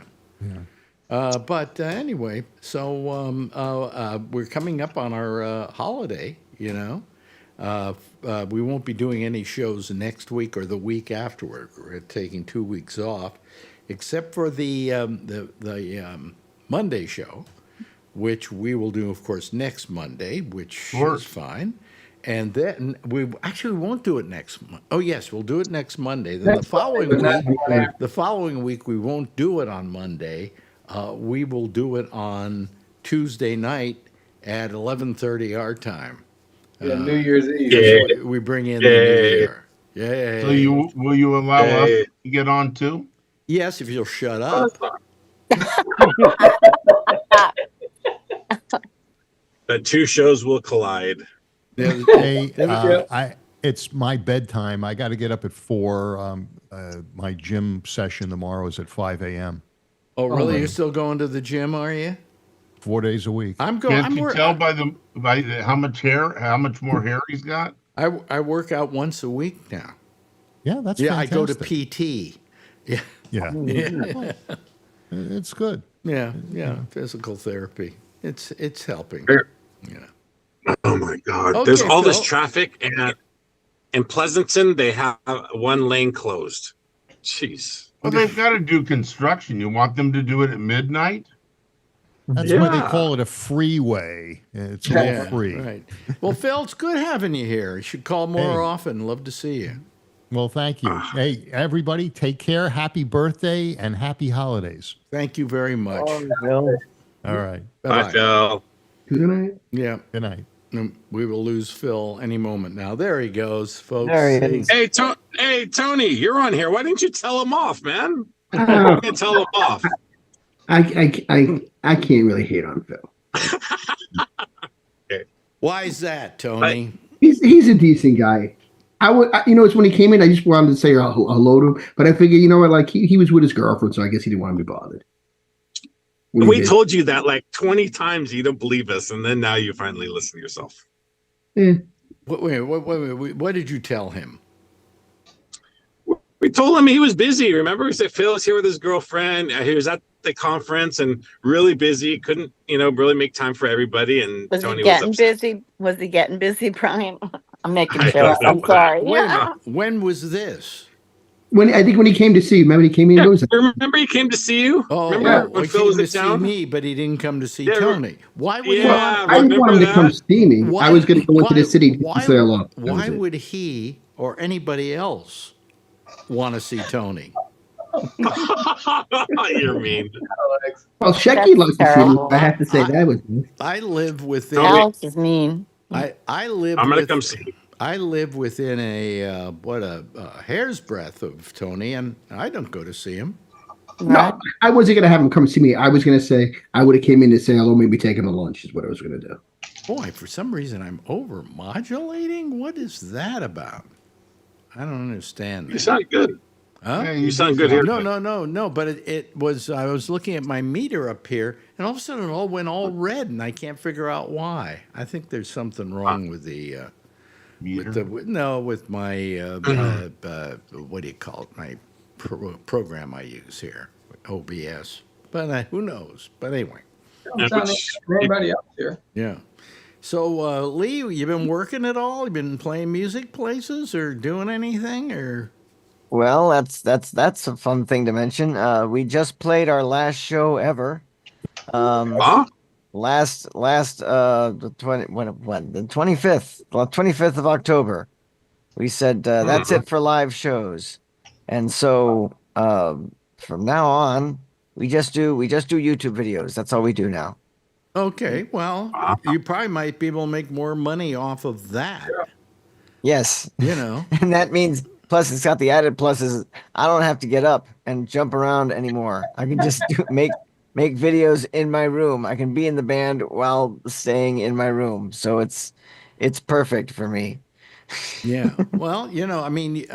know. But anyway, so we're coming up on our holiday, you know. We won't be doing any shows next week or the week afterward. We're taking 2 weeks off, except for the Monday show, which we will do, of course, next Monday, which is fine. And then we won't do it next month. Oh, yes, we'll do it next Monday. Then the following week, we won't do it on Monday. We will do it on Tuesday night at 11:30 our time. New Year's Eve. We bring in the new year. Yeah. So will you allow us to get on too? Yes, if you'll shut up. The two shows will collide. Hey, it's my bedtime. I got to get up at 4. My gym session tomorrow is at 5 a.m. Oh, really? You're still going to the gym, are you? 4 days a week. I'm going. Can't you tell by how much more hair he's got? I work out once a week now. Yeah, that's I fantastic. go to PT. Yeah. Yeah. It's good. Yeah. Physical therapy. It's helping. Yeah. Oh my God! Okay, There's all this Phil. traffic, and in Pleasanton they have one lane closed. Jeez. Well, they've got to do construction. You want them to do it at midnight? That's why they call it a freeway. It's all free. Right. Well, Phil, it's good having you here. You should call more often. Love to see you. Well, thank you. Hey, everybody, take care. Happy birthday and happy holidays. Thank you very much. All right. Bye, Phil. Good night. Yeah. Good night. We will lose Phil any moment now. There he goes, folks. There he is. Hey, Tony, you're on here. Why didn't you tell him off, man? You can't tell him off. I can't really hate on Phil. Okay. Why is that, Tony? He's a decent guy. It's when he came in, I just wanted to say hello to him, but I figured, you know what, like he was with his girlfriend, so I guess he didn't want to be bothered. We told you that like 20 times. You don't believe us, and then now you finally listen to yourself. Yeah. Wait, what did you tell him? We told him he was busy. Remember, we said Phil's here with his girlfriend. He was at the conference and really busy. Couldn't, really make time for everybody. And Was Tony he getting was upset. busy? Was he getting busy, Brian? I'm making jokes. I'm sorry. Wait a minute. When was this? When he came to see you, remember he came in? Remember he came to see you? Remember when he Phil came was to in see town? me, but he didn't come to see Tony. Why would I didn't want him to come see me. I was going to go into the city to say hello. Why would he or anybody else want to see Tony? You're mean. Well, Shecky likes to see me. I have to say that was. I live within. Alex is mean. I live. I'm gonna come see you. I live within a hair's breadth of Tony, and I don't go to see him. Right? No, I wasn't gonna have him come see me. I was gonna say I would have came in to say hello, maybe take him to lunch is what I was gonna do. Boy, for some reason I'm over modulating. What is that about? I don't understand. You That. sound good. Huh? Yeah, You sound good here. No. But it was. I was looking at my meter up here, and all of a sudden it all went all red, and I can't figure out why. I think there's something wrong with the. Meter? With my what do you call it? My program I use here, OBS. But who knows? But anyway. Don't sound like anybody else here. Yeah. So, Lee, you been working at all? You been playing music places or doing anything or? Well, that's a fun thing to mention. We just played our last show ever. Last the 25th, well, 25th of October. We said that's it for live shows, and so from now on we just do YouTube videos. That's all we do now. Okay, well, you probably might be able to make more money off of that. Yes, and that means plus it's got the added pluses. I don't have to get up and jump around anymore. I can just make videos in my room. I can be in the band while staying in my room. So it's perfect for me. Yeah. Well, I mean,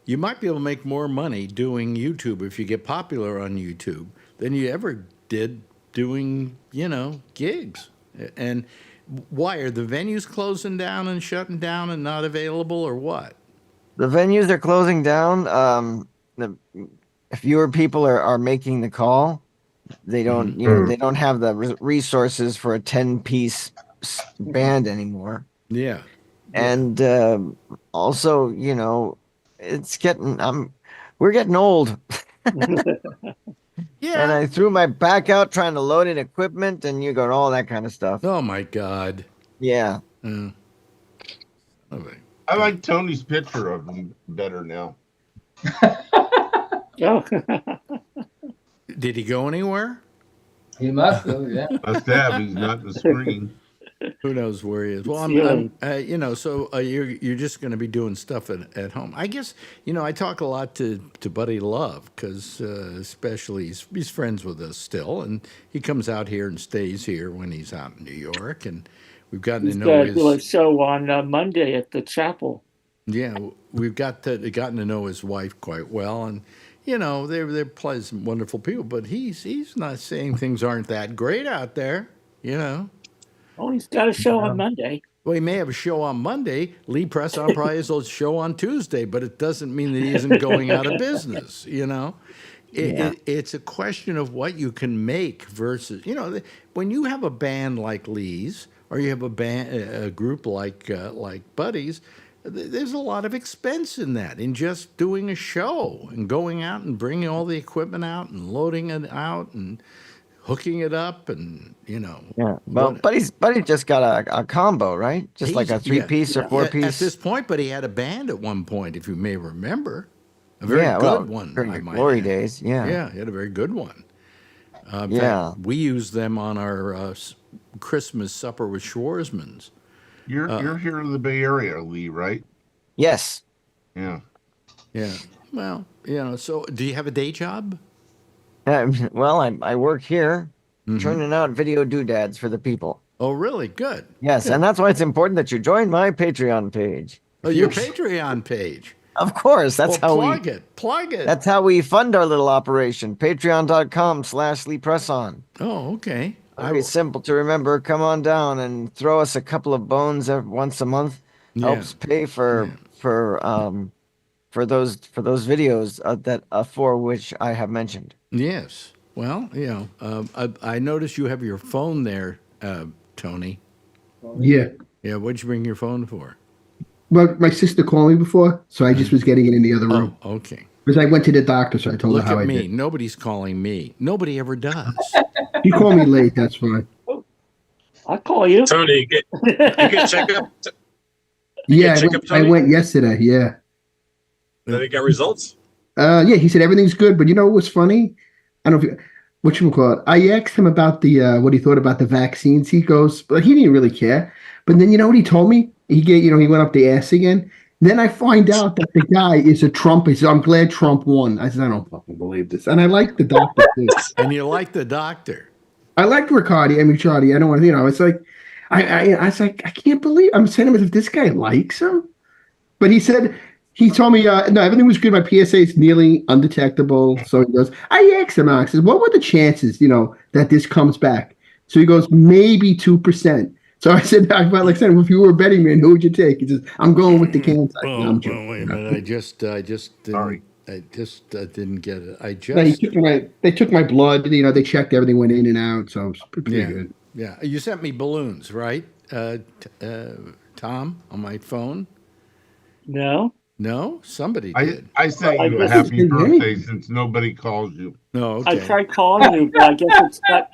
you might be able to make more money doing YouTube if you get popular on YouTube than you ever did doing, gigs. And why are the venues closing down and shutting down and not available or what? The venues are closing down. Fewer people are making the call. They don't, they don't have the resources for a 10-piece band anymore. Yeah. And also, it's we're getting old. Yeah. And I threw my back out trying to load in equipment and all that kind of stuff. Oh my God. Yeah. I like Tony's picture of him better now. Oh. Did he go anywhere? He must have, yeah. Must have. He's not the screen. Who knows where he is? Well, I'm so you're just going to be doing stuff at home. I guess, I talk a lot to Buddy Love because especially he's friends with us still, and he comes out here and stays here when he's out in New York, and we've gotten to know do a show on Monday at the chapel. Yeah, we've gotten to know his wife quite well, and they're pleasant, wonderful people. But he's not saying things aren't that great out there, Oh, he's got a show on Monday. Well, he may have a show on Monday. Lee Presson probably has a show on Tuesday, but it doesn't mean that he isn't going out of business. It's a question of what you can make versus, when you have a band like Lee's or you have a group like Buddy's, there's a lot of expense in that, in just doing a show and going out and bringing all the equipment out and loading it out and hooking it up and, Yeah. Well, Buddy just got a combo, right? Just like a 3-piece or 4-piece. At this point, but he had a band at one point, if you may remember. A very good one. During the glory days, yeah. Yeah, he had a very good one. Yeah. We used them on our Christmas supper with Schwarzman's. You're here in the Bay Area, Lee, right? Yes. Yeah. Yeah. Well, so do you have a day job? Well, I work here turning out video doodads for the people. Oh, really? Good. Yes, Good. and that's why it's important that you join my Patreon page. Oh, your Patreon page. Of course, that's how plug it. Plug it. That's how we fund our little operation. Patreon.com/LeePresson. Oh, okay. Very simple to remember. Come on down and throw us a couple of bones once a month. Helps pay for those videos that for which I have mentioned. Yes. Well, I noticed you have your phone there, Tony. Yeah. Yeah. What'd you bring your phone for? Well, my sister called me before, so I just was getting it in the other room. Oh, okay. Because I went to the doctor, so I told Look her how at I me. did. Nobody's calling me. Nobody ever does. You call me late, that's fine. I'll call you. Tony, you get check up. Yeah, I went yesterday. Yeah. Did they get results? Yeah, he said everything's good, but what was funny? I don't know whatchamacallit. I asked him about the what he thought about the vaccines. He goes, but he didn't really care. But then you know what he told me? He went up the ass again, Then I find out that the guy is a Trump. He said, I'm glad Trump won. I said, I don't fucking believe this. And I like the doctor too. And you like the doctor. I like Riccardi. I mean, Charlie. I don't want to, it's like, I was like, I can't believe I'm saying him as if this guy likes him. But he told me, no, everything was good. My PSA is nearly undetectable. So he goes, I asked him, I said, what were the chances, that this comes back? So he goes, maybe 2%. So I said, like I said, if you were a betting man, who would you take? He says, I'm going with the can. Oh, wait a minute. I just didn't get it. They took my blood. They checked everything, went in and out. So it was pretty good. Yeah. You sent me balloons, right, Tom, on my phone? No. No? Somebody did. I sent you a happy birthday since nobody calls you. No, okay. I tried calling you, but I guess it's not.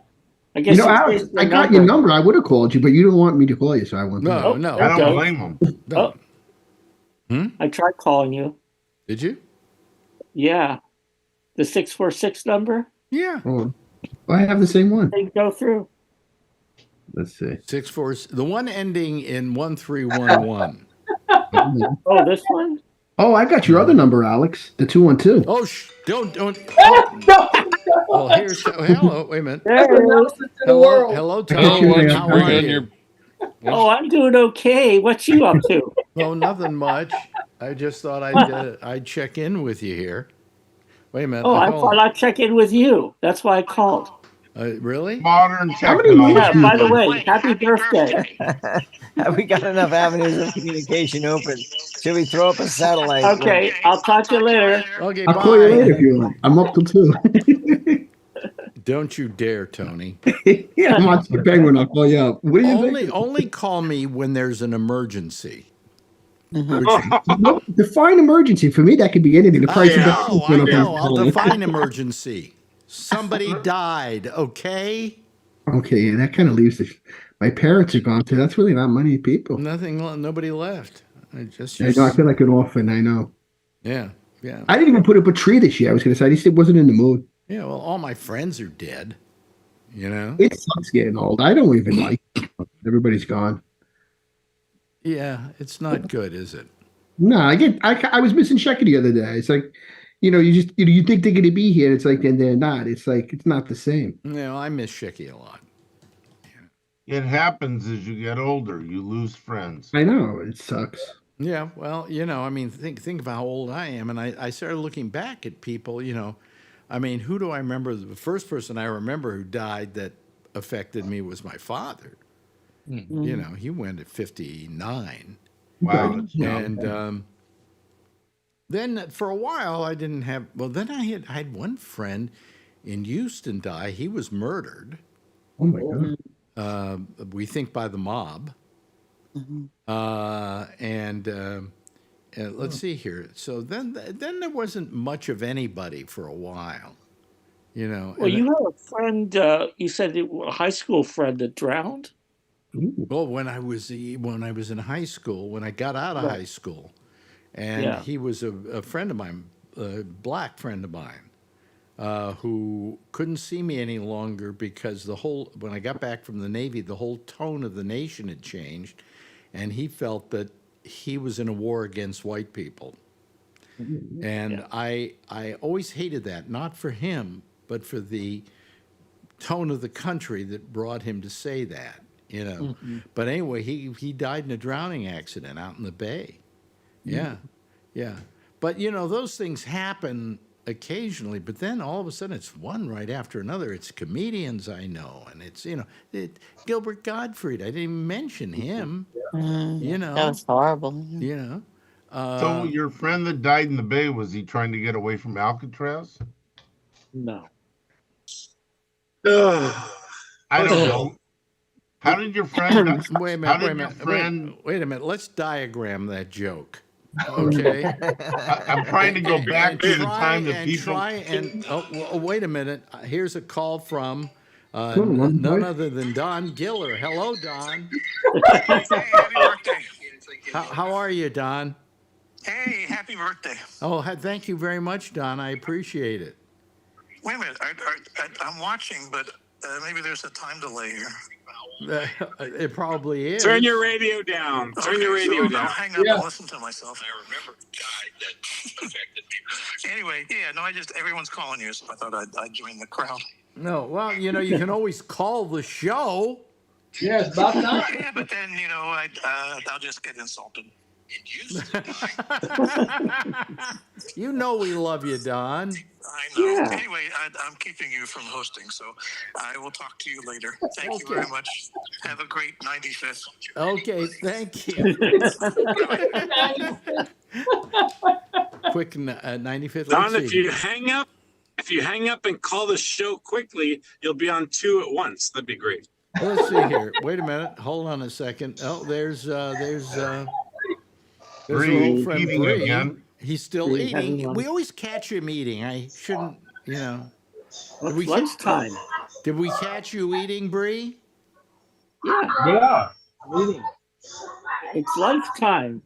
I guess Alex, I got your number. I would have called you, but you didn't want me to call you, so I went. No. I don't blame him. No. I tried calling you. Did you? Yeah. The 646 number? Yeah. Oh, I have the same one. They go through. Let's see. 64. The one ending in 1311. Oh, this one? Oh, I got your other number, Alex. The 212. Oh, don't. Well, here's hello. Wait a minute. Hello, Tom. How are you? Oh, I'm doing okay. What you up to? Oh, nothing much. I just thought I'd check in with you here. Wait a minute. Oh, I thought I'd check in with you. That's why I called. Really? Modern technology. Yeah, by the way, happy birthday. Have we got enough avenues of communication open? Should we throw up a satellite? Okay, I'll talk to you later. Okay, I'll call you later if you want. I'm up till 2. Don't you dare, Tony. Yeah, I'm watching the Penguin. I'll call you up. What do you think? Only call me when there's an emergency. Define emergency. For me, that could be anything. The price of I know. I'll define emergency. Somebody died, okay? Okay, yeah, that kind of leaves my parents are gone too. That's really not many people. Nobody left. I feel like an orphan. I know. Yeah. I didn't even put up a tree this year. I was going to say I just wasn't in the mood. Yeah, well, all my friends are dead. It sucks getting old. I don't even like it. Everybody's gone. Yeah, it's not good, is it? No, I was missing Shecky the other day. It's like, you think they're going to be here. It's like, then they're not. It's like, it's not the same. I miss Shecky a lot. It happens as you get older. You lose friends. I know. It sucks. Yeah, well, think of how old I am. And I started looking back at people, who do I remember? The first person I remember who died that affected me was my father. Mm-hmm. He went at 59. Wow. And then for a while I didn't have. Well, then I had one friend in Houston die. He was murdered. Oh my God. We think by the mob. Mhm. Let's see here. So then there wasn't much of anybody for a while. Well, you have a friend. You said a high school friend that drowned. Well, when I was in high school, when I got out of high school, and he was a friend of mine, a black friend of mine, who couldn't see me any longer because when I got back from the Navy, the whole tone of the nation had changed, and he felt that he was in a war against white people. And I always hated that, not for him, but for the tone of the country that brought him to say that. But anyway, he died in a drowning accident out in the bay. Yeah. But those things happen occasionally, but then all of a sudden it's one right after another. It's comedians I know, and it's Gilbert Gottfried. I didn't even mention him. That was horrible. So your friend that died in the bay, was he trying to get away from Alcatraz? No. I don't know. How did your friend? Wait a minute. Let's diagram that joke. Okay. I'm trying to go back to the time that people. Wait a minute. Here's a call from none other than Don Giller. Hello, Don. Happy birthday. How are you, Don? Hey, happy birthday. Oh, thank you very much, Don. I appreciate it. Wait a minute. I'm watching, but maybe there's a time delay here. It probably is. Turn your radio down. Turn your radio I'll down. hang up and listen to myself. I remember a guy that affected me. Anyway, yeah, no, everyone's calling you, so I thought I'd join the crowd. No, well, you can always call the show. Yeah, it's about time. Yeah, but then, I'll just get insulted. You know we love you, Don. I know. Yeah. Anyway, I'm keeping you from hosting, so I will talk to you later. Thank you very much. Have a great 95th. Okay, thank you. Quick 95th. Don, Let's if see. you hang up and call the show quickly, you'll be on two at once. That'd be great. Let's see here. Wait a minute. Hold on a second. Oh, there's our old friend eating Bree. again. He's still Bree eating. having lunch. We always catch him eating. I shouldn't, It's lunchtime. Did we catch you eating, Bree? Yeah, Yeah. Meeting. it's lunchtime.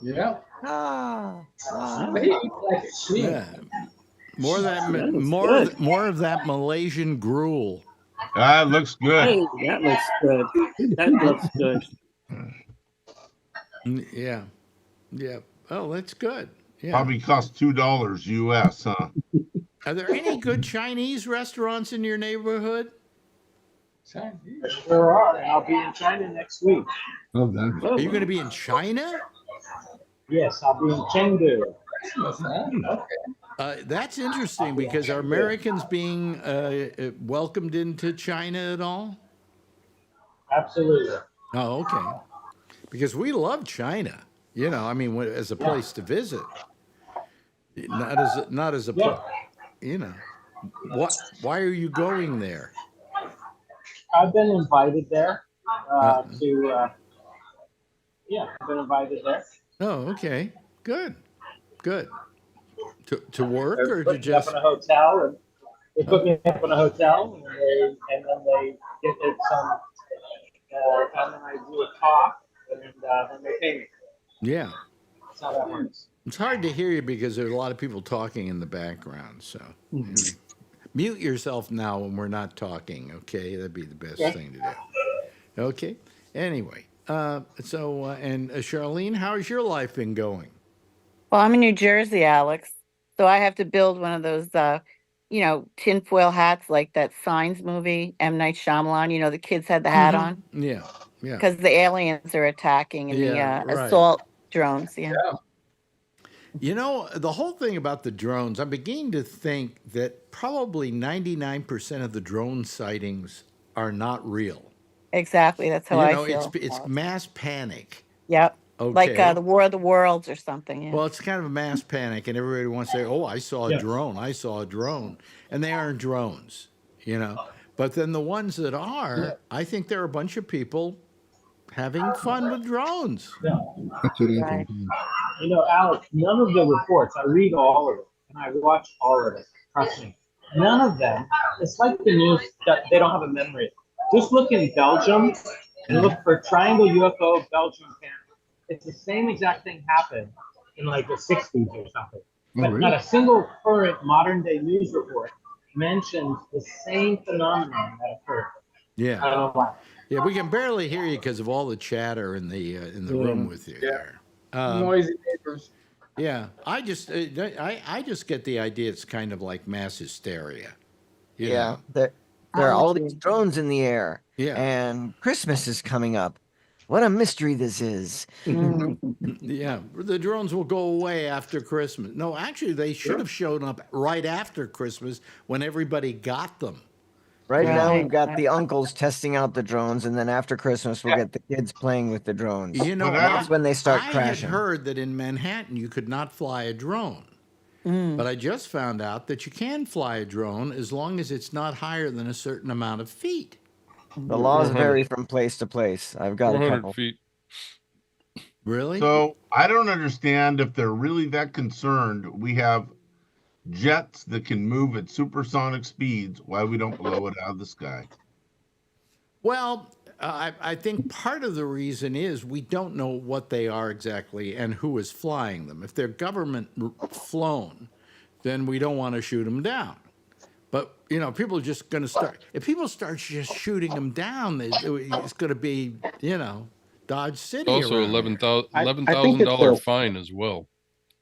Yeah. Ah, ah. But he eats like a queen. Yeah. More of that. That looks More. good. More of that Malaysian gruel. That looks good. Hey, that looks good. That looks good. Yeah. Yeah. Oh, that's good. Yeah. Probably cost $2 US, huh? Are there any good Chinese restaurants in your neighborhood? There are, and I'll be in China next week. Love that. Are you going to be in China? Yes, I'll be in Chengdu. That's interesting because are Americans being welcomed into China at all? Absolutely. Oh, okay. Because we love China. I mean, as a place to visit, not as a What? Why are you going there? I've been invited there I've been invited there. Oh, okay. Good. To work They or put to me just? up in a hotel, and they put me up in a hotel, and then they get it some, and then I do a talk, and then they pay me. Yeah. That's how that works. It's hard to hear you because there's a lot of people talking in the background. So mute yourself now when we're not talking. Okay, that'd be the best thing to do. Okay. Anyway, and Charlene, how's your life been going? Well, I'm in New Jersey, Alex. So I have to build one of those, tinfoil hats like that Signs movie, M. Night Shyamalan. The kids had the hat on Yeah. Yeah. because the aliens are attacking and Yeah, the right. assault drones. Yeah. The whole thing about the drones, I'm beginning to think that probably 99% of the drone sightings are not real. Exactly. That's how I feel. It's mass panic. Yep. Okay. Like the War of the Worlds or something. Yeah. Well, it's kind of a mass panic, and everybody wants to say, "Oh, I saw a drone. I saw a drone," and they aren't drones, But then the ones that are, I think there are a bunch of people having fun with drones. Yeah. That's what I Right. think. Alex, none of the reports, I read all of it, and I watch all of it. Trust me. None of them, it's like the news that they don't have a memory. Just look in Belgium and look for triangle UFO Belgium camp. It's the same exact thing happened in like the 60s or something. But really? not a single current modern day news report mentions the same phenomenon that occurred. Yeah. I don't know why. Yeah, we can barely hear you because of all the chatter in the room with you there. Noisy neighbors. Yeah, I just get the idea it's kind of like mass hysteria. you Yeah, know? there are all these drones in the air. Yeah. And Christmas is coming up. What a mystery this is. Yeah, the drones will go away after Christmas. No, actually, they should have shown up right after Christmas when everybody got them. Right now, Right. we've got the uncles testing out the drones, and then after Christmas, we'll get the kids playing with the drones. That's when they start I crashing. had heard that in Manhattan you could not fly a drone. But I just found out that you can fly a drone as long as it's not higher than a certain amount of feet. The laws vary from place to place. I've got a 400 couple. feet. Really? So I don't understand if they're really that concerned. We have jets that can move at supersonic speeds. Why we don't blow it out of the sky? Well, I think part of the reason is we don't know what they are exactly and who is flying them. If they're government flown, then we don't want to shoot them down. But people are just going to start. If people start just shooting them down, it's going to be Dodge City. Also, around here. $11,000 fine as well.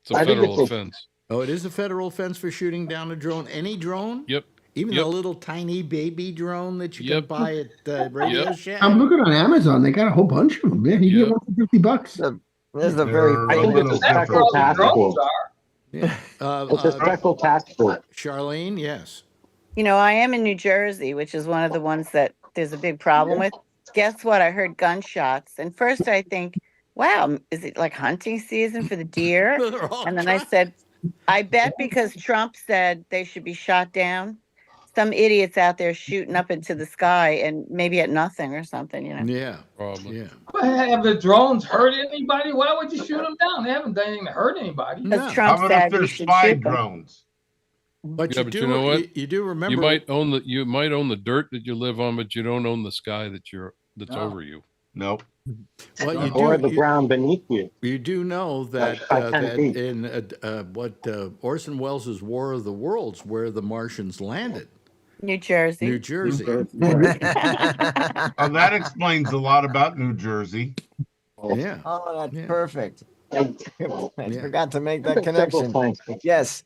It's a federal offense. Oh, it is a federal offense for shooting down a drone. Any drone? Yep. Even the little tiny baby drone that you can buy at the Radio Shack. I'm looking on Amazon. They got a whole bunch of them. Yeah, you get one for $50. There's a very. I think it's a special task force. Yeah. It's a special task force. Charlene, yes. I am in New Jersey, which is one of the ones that there's a big problem with. Guess what? I heard gunshots. And first I think, wow, is it like hunting season for the deer? And then I said, I bet because Trump said they should be shot down. Some idiots out there shooting up into the sky and maybe at nothing or something, Yeah, probably. Yeah. Well, have the drones hurt anybody? Why would you shoot them down? They haven't done anything to hurt anybody. Because Trump said you should shoot them. drones? But But you know what? You do remember You might own the dirt that you live on, but you don't own the sky that's over you. Nope. Well, Or the ground beneath you. You do know that By 10 that feet. in Orson Welles' War of the Worlds, where the Martians landed, New Jersey. New Jersey. Oh, that explains a lot about New Jersey. Yeah. Oh, that's perfect. I forgot to make that connection. Yes,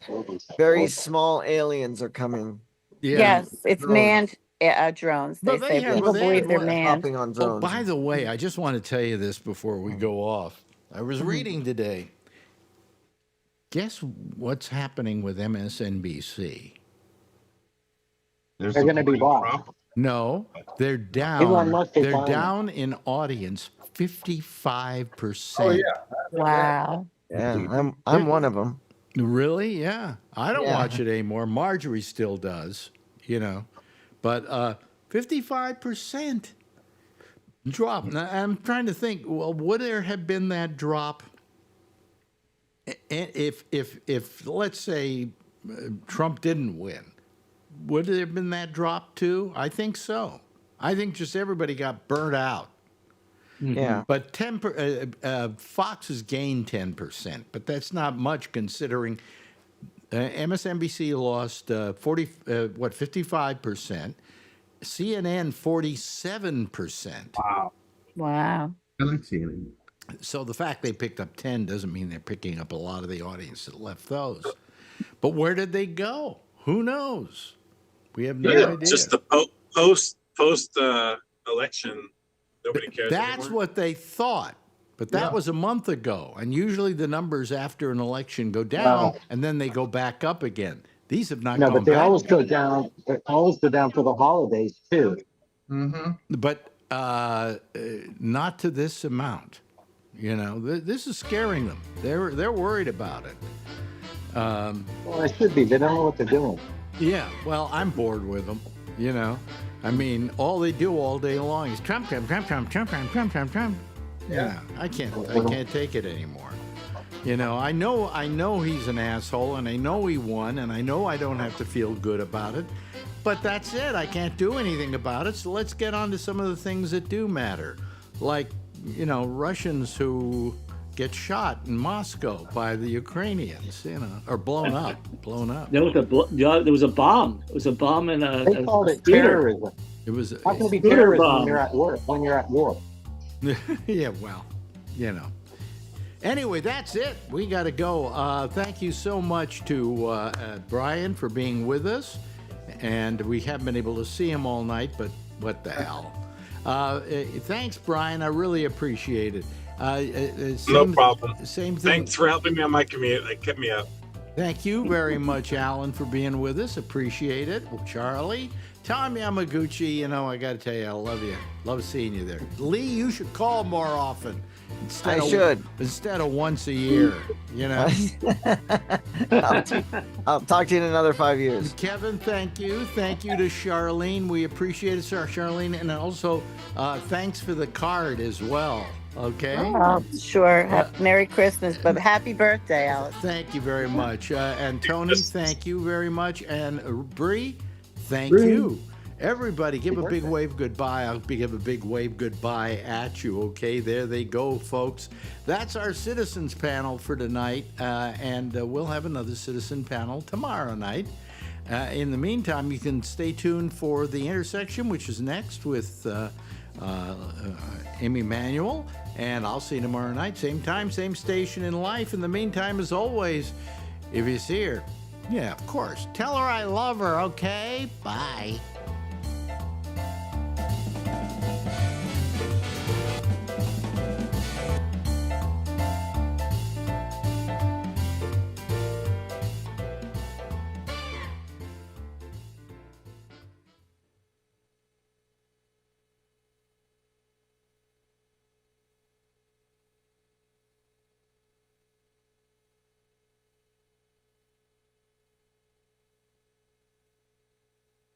very small aliens are coming. Yeah. Yes, it's manned drones. They But say have- people they believe they're have- manned. Hopping on Oh, drones. by the way, I just want to tell you this before we go off. I was reading today. Guess what's happening with MSNBC? They're They're gonna be supporting bought. Trump. No, they're Elon down. Musk is They're buying down in audience 55%. Oh, yeah. Wow. Yeah, I'm one of them. Really? Yeah. I don't Yeah. watch it anymore. Marjorie still does, But 55% drop. Now, I'm trying to think, well, would there have been that drop if let's say Trump didn't win? Would there have been that drop too? I think so. I think just everybody got burnt out. Yeah. But Fox has gained 10%, but that's not much considering MSNBC lost 55%, CNN 47%. Wow. I like seeing So the fact they picked up 10 doesn't mean they're picking up a lot of the audience that left those. But where did they go? Who knows? We have no idea. Just the post election. Nobody cares That's anymore. what they thought. But that was a month ago. And usually the numbers after an election go down and then they go back up again. These have not No, gone but they back. always go down. They always go down for the holidays too. But not to this amount. This is scaring them. They're worried about it. Well, it should be. They don't know what they're doing. Yeah, well, I'm bored with them. I mean, all they do all day long is Trump, Trump, Trump, Trump, Trump, Trump, Trump, Trump, Trump. Yeah, I can't take it anymore. I know he's an asshole, and I know he won, and I know I don't have to feel good about it. But that's it. I can't do anything about it. So let's get on to some of the things that do matter, like Russians who get shot in Moscow by the Ukrainians, or blown up. There was a bomb. It was a bomb in a. They called it theater. terrorism. It was. How can it be Theater terrorism bomb. when you're at work? When you're at war. Yeah, well, Anyway, that's it. We got to go. Thank you so much to Brian for being with us. And we haven't been able to see him all night, but what the hell. Thanks, Brian. I really appreciate it. No problem. Same thing. Thanks for helping me on my commute. It kept me up. Thank you very much, Alan, for being with us. Appreciate it. Well, Charlie, Tom Yamaguchi, I got to tell you, I love you. Love seeing you there. Lee, you should call more often. Instead of once a year, I'll talk to you in another 5 years. Kevin, thank you. Thank you to Charlene. We appreciate it, sir, Charlene. And also, thanks for the card as well. Okay? Oh, sure. Merry Christmas, but happy birthday, Alex. Thank you very much. And Tony, thank you very much. And Bree, thank you. Everybody, give a big wave goodbye. I'll give a big wave goodbye at you, okay? There they go, folks. That's our citizens panel for tonight, and we'll have another citizen panel tomorrow night. In the meantime, you can stay tuned for The Intersection, which is next with Amy Manuel. And I'll see you tomorrow night, same time, same station in life. In the meantime, as always, if you see her, yeah, of course, tell her I love her, okay? Bye.